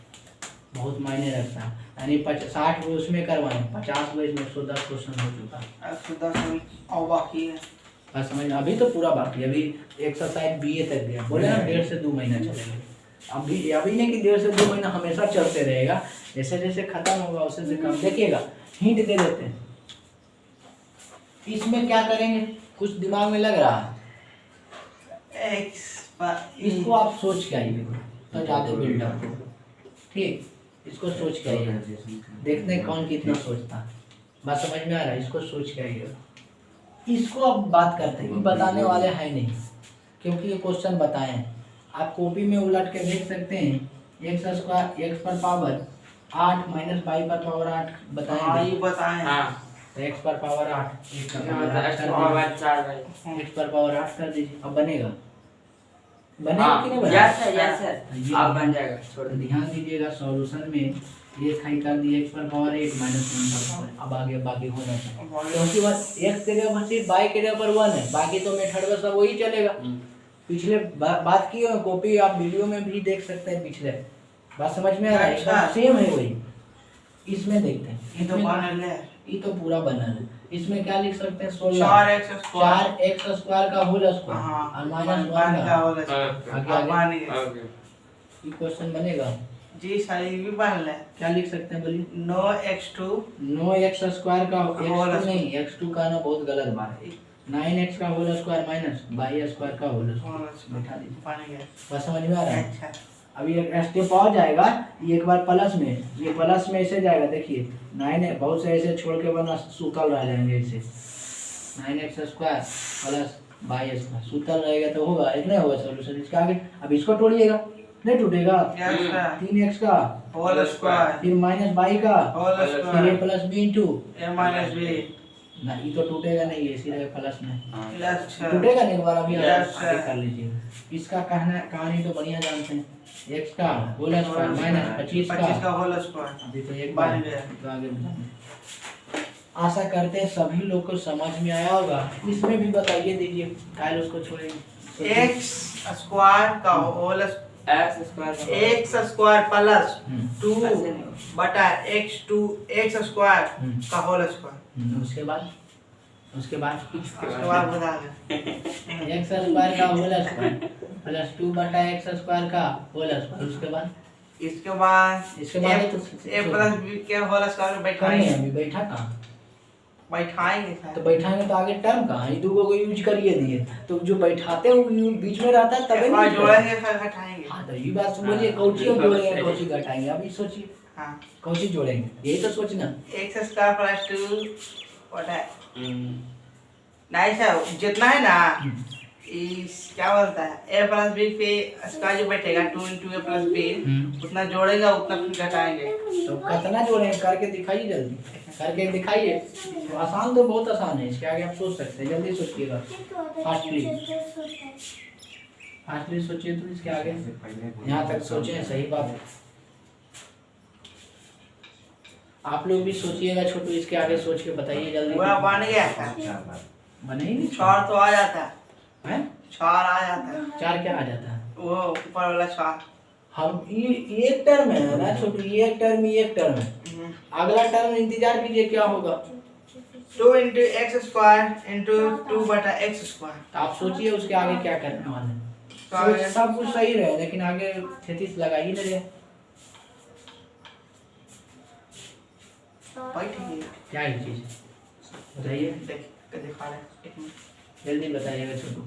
बहुत मायने रखता है, यानी 60 वो उसमें करवाएं, 50 वो इसमें 110 क्वेश्चन हो चुका है। 110 और बाकी है। बस समझ, अभी तो पूरा बाकी है। अभी एक्सरसाइज BA तक गया, बोले ना 1.5 से 2 महीना चलेगा। अभी नहीं कि 1.5 से 2 महीना हमेशा चलते रहेगा, जैसे जैसे खत्म होगा उसे से कम। देखिएगा हिंट दे देते हैं। इसमें क्या करेंगे, कुछ दिमाग में लग रहा है, इसको आप सोच के आइए तो ज़्यादा बिल्डअप हो। ठीक, इसको सोच के आइए, देखते हैं कौन कितना सोचता है। बात समझ में आ रहा है, इसको सोच के आइएगा। इसको अब बात करते हैं, बताने वाले हैं नहीं क्योंकि ये क्वेश्चन बताएं। आप कॉपी में उलट के देख सकते हैं। x स्क्वायर x पर पावर 8 माइनस y पर पावर 8 बताएं। ये बताएं। तो x पर पावर 8, x पर पावर 8 कर दीजिए। अब बनेगा कि नहीं बनेगा? यस सर अब बन जाएगा। तो ध्यान दीजिएगा सॉल्यूशन में ये खाई कर दिए x पर पावर 8 माइनस 1 पर पावर। अब आगे बाकी होना चाहिए क्योंकि बस x की जगह पर सिर्फ y की जगह पर 1 है, बाकी तो मेथड में सब वही चलेगा। पिछले बात की है, कॉपी आप वीडियो में भी देख सकते हैं पिछले। बात समझ में आ रहा है, एकदम सेम है वही। इसमें देखते हैं, ये तो बनल है, ये तो पूरा बनल है। इसमें क्या लिख सकते हैं, 4x स्क्वायर का होल स्क्वायर और माइनस 1 का होल स्क्वायर। ये क्वेश्चन बनेगा जी सर, ये भी बनल है। क्या लिख सकते हैं बोलिए? 9x स्क्वायर का होल नहीं, x2 का ना बहुत गलत बात है। 9x का whole square minus y square का होल स्क्वायर बैठा दीजिए। बस समझ में आ रहा है? अच्छा, अभी एक स्टेप और जाएगा, ये एक बार प्लस में, ये प्लस में ऐसे जाएगा। देखिए 9 बहुत से ऐसे छोड़ के बना सूतल रह जाएंगे ऐसे। 9x square plus y square सूतल रहेगा तो होगा, इतना होगा सॉल्यूशन इसका। आगे अब इसको तोड़िएगा, नहीं टूटेगा। 3x का होल स्क्वायर फिर माइनस y का होल फिर square a plus b into a minus b। ना, ये तो टूटेगा नहीं, ये सीधे प्लस में अच्छा, टूटेगा नहीं। एक बार अभी Yes, आगे sir. कर लीजिए। इसका कहानी तो बढ़िया जानते हैं। x का होल स्क्वायर माइनस 25 का होल स्क्वायर। अभी तो एक बार बन गया। तो आगे बढ़ाएंगे। आशा करते हैं सभी लोग को समझ में आया होगा। इसमें भी बताइए दीजिए, काल उसको छोड़ेंगे। x स्क्वायर का होल x स्क्वायर प्लस 2 ऐसे नहीं। बटा x स्क्वायर का होल स्क्वायर। उसके बाद उसके बाद बता दे। x स्क्वायर का होल स्क्वायर प्लस 2 बटा x स्क्वायर का होल स्क्वायर। उसके बाद इसके बाद तो a प्लस b के होल स्क्वायर बैठा नहीं है। अभी बैठा कहाँ, बैठाएंगे तो सर। बैठाएंगे तो आगे टर्म कहाँ है, दो को यूज करिए दिए, तो जो बैठाते हैं वो बीच में रहता है तभी और नहीं जोड़ेंगे फिर घटाएंगे। हाँ तो ये बात बोलिए, कौची हम जोड़ेंगे कौची घटाएंगे, अभी सोचिए हाँ कौची जोड़ेंगे, यही तो सोचना। एक्स स्क्वायर प्लस 2 व्हाट है नहीं सर, जितना है ना इस क्या बोलता है ए प्लस बी पे स्क्वायर जो बैठेगा 2 × ए प्लस बी उतना जोड़ेगा उतना फिर घटाएंगे। तो कितना जोड़ेंगे करके दिखाइए, जल्दी करके दिखाइए। तो आसान तो बहुत आसान है, इसके आगे आप सोच सकते हैं, जल्दी सोचिएगा फास्टली फास्टली सोचिए। तो इसके आगे यहाँ तक सोचे, सही बात है। आप लोग भी सोचिएगा छोटू, इसके आगे सोच के बताइए जल्दी। पूरा बन गया था, बने ही नहीं 4 तो आ जाता है, हैं? 4 आ जाता है, 4 क्या आ जाता है? वो ऊपर वाला 4। हम ये एक टर्म है ना छोटू, ये एक टर्म ये एक टर्म है, अगला टर्म इंतजार कीजिए क्या होगा। 2 × x स्क्वायर × 2 बटा x स्क्वायर। तो आप सोचिए उसके आगे क्या करने वाले हैं। तो आगे- सब कुछ सही रहे लेकिन आगे 33 लगा ही नहीं रहे। बैठिए, क्या ही चीज बताइए, देख के दिखा रहे हैं, एक मिनट। जल्दी बताइएगा छोटू।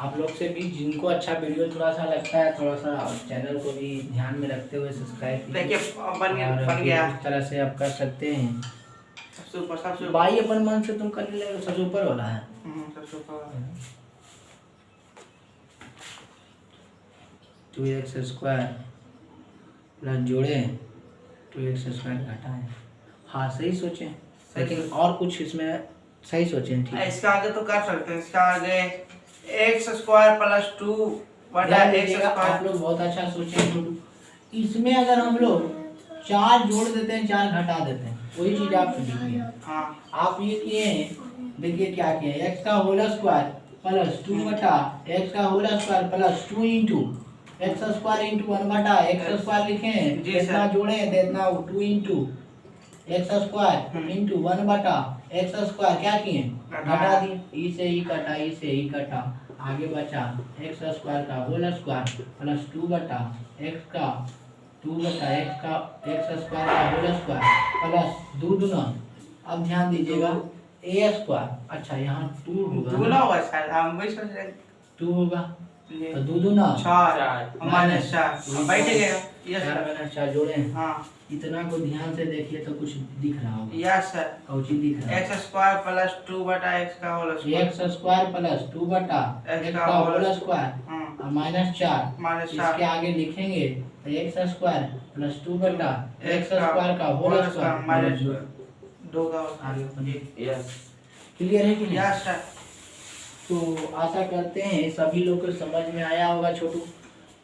आप लोग से भी जिनको अच्छा वीडियो थोड़ा सा लगता है, थोड़ा सा चैनल को भी ध्यान में रखते हुए सब्सक्राइब देखिए अब बन और गया इस तरह से आप कर सकते हैं। सबसे ऊपर, सबसे ऊपर। भाई अपन मन से तुम करने लगे, सबसे ऊपर वाला है। सबसे ऊपर 2x स्क्वायर प्लस जोड़े 2x स्क्वायर घटाएं। हाँ सही सोचे, लेकिन और कुछ इसमें सही सोचे, ठीक है। इसका आगे तो कर सकते हैं, इसका आगे x स्क्वायर प्लस 2 बटा ध्यान x दीजिएगा, आप स्क्वायर। लोग बहुत अच्छा सोचे छोटू। इसमें अगर हम लोग 4 जोड़ देते हैं 4 घटा देते हैं, वही चीज आप लिखिए। हाँ आप ये किए हैं, देखिए क्या किए, x का होल स्क्वायर प्लस 2 बटा x का whole square plus 2 × x square × 1 बटा x स्क्वायर लिखे हैं, जी जितना सर। जोड़े हैं इतना 2 × x स्क्वायर × 1 बटा x स्क्वायर क्या किए, घटा दिए, ई से ई कटा, ई से ई कटा, आगे बचा x स्क्वायर का होल स्क्वायर प्लस 2 बटा x का 2 बटा x का x स्क्वायर का होल स्क्वायर प्लस 2 दूना। अब ध्यान दीजिएगा a स्क्वायर, अच्छा यहाँ 2 होगा दूना होगा शायद, हम वही सोच रहे 2 होगा, थे। तो 2 दूना 4 माइनस 4 बैठ गया। Yes 4 sir. माइनस 4 जोड़े हैं। हाँ इतना को ध्यान से देखिए तो कुछ दिख रहा होगा, यस सर। कौची दिख रहा है, x स्क्वायर प्लस 2 बटा x का whole square. x square plus 2 बटा x x का का होल होल स्क्वायर हाँ और माइनस 4, माइनस इसके 4 आगे लिखेंगे तो x स्क्वायर प्लस 2 बटा x का स्क्वायर का होल स्क्वायर माइनस माइनस 2 का आगे अपन यस क्लियर है कि नहीं। Yes sir. तो आशा करते हैं सभी लोग को समझ में आया होगा छोटू,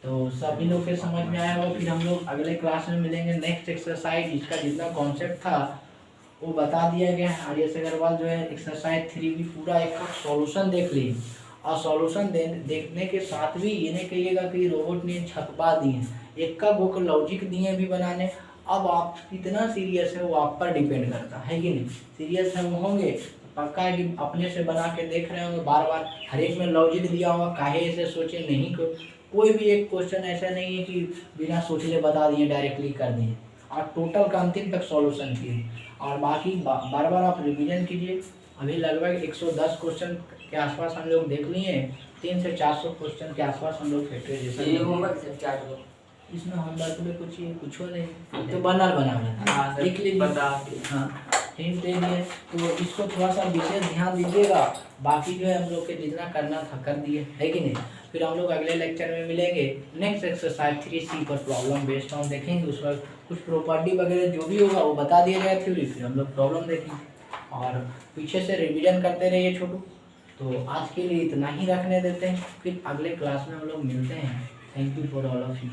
तो सभी लोग के समझ में आया होगा। फिर हम लोग अगले क्लास में मिलेंगे, नेक्स्ट एक्सरसाइज इसका जितना कॉन्सेप्ट था वो बता दिया गया है। आर्यस अग्रवाल जो है एक्सरसाइज 3 भी पूरा एक सॉल्यूशन देख ली, और सॉल्यूशन देखने के साथ भी ये नहीं कहिएगा कि रोबोट ने छपवा दिए, एक का बुक लॉजिक दिए भी बनाने। अब आप कितना सीरियस है वो आप पर डिपेंड करता है कि नहीं। सीरियस हम होंगे पक्का है कि अपने से बना के देख रहे होंगे, बार बार हर एक में लॉजिक दिया होगा, काहे ऐसे सोचे नहीं, कोई भी एक क्वेश्चन ऐसा नहीं है कि बिना सोचले बता दिए डायरेक्टली कर दिए, और टोटल का अंतिम तक सॉल्यूशन किए। और बाकी बार बार आप रिवीजन कीजिए। अभी लगभग 110 क्वेश्चन के आसपास हम लोग देख लिए हैं, 300 से 400 क्वेश्चन के आसपास हम लोग ये फैक्टराइजेशन होमवर्क से क्या करो। इसमें होमवर्क में कुछ नहीं, तो बनल बना हाँ सर, लिख लीजिए। बता हाँ हिंट दे दिए, तो इसको थोड़ा सा विशेष ध्यान दीजिएगा। बाकी जो है हम लोग के जितना करना था कर दिए, है कि नहीं। फिर हम लोग अगले लेक्चर में मिलेंगे, नेक्स्ट एक्सरसाइज 3C पर प्रॉब्लम बेस्ड ऑन देखेंगे। उस वक्त कुछ प्रॉपर्टी वगैरह जो भी होगा वो बता दिया जाए थ्योरी, फिर हम लोग प्रॉब्लम देखेंगे और पीछे से रिवीजन करते रहिए छोटू। तो आज के लिए इतना ही रखने देते हैं, फिर अगले क्लास में हम लोग मिलते हैं। Thank you for all of you.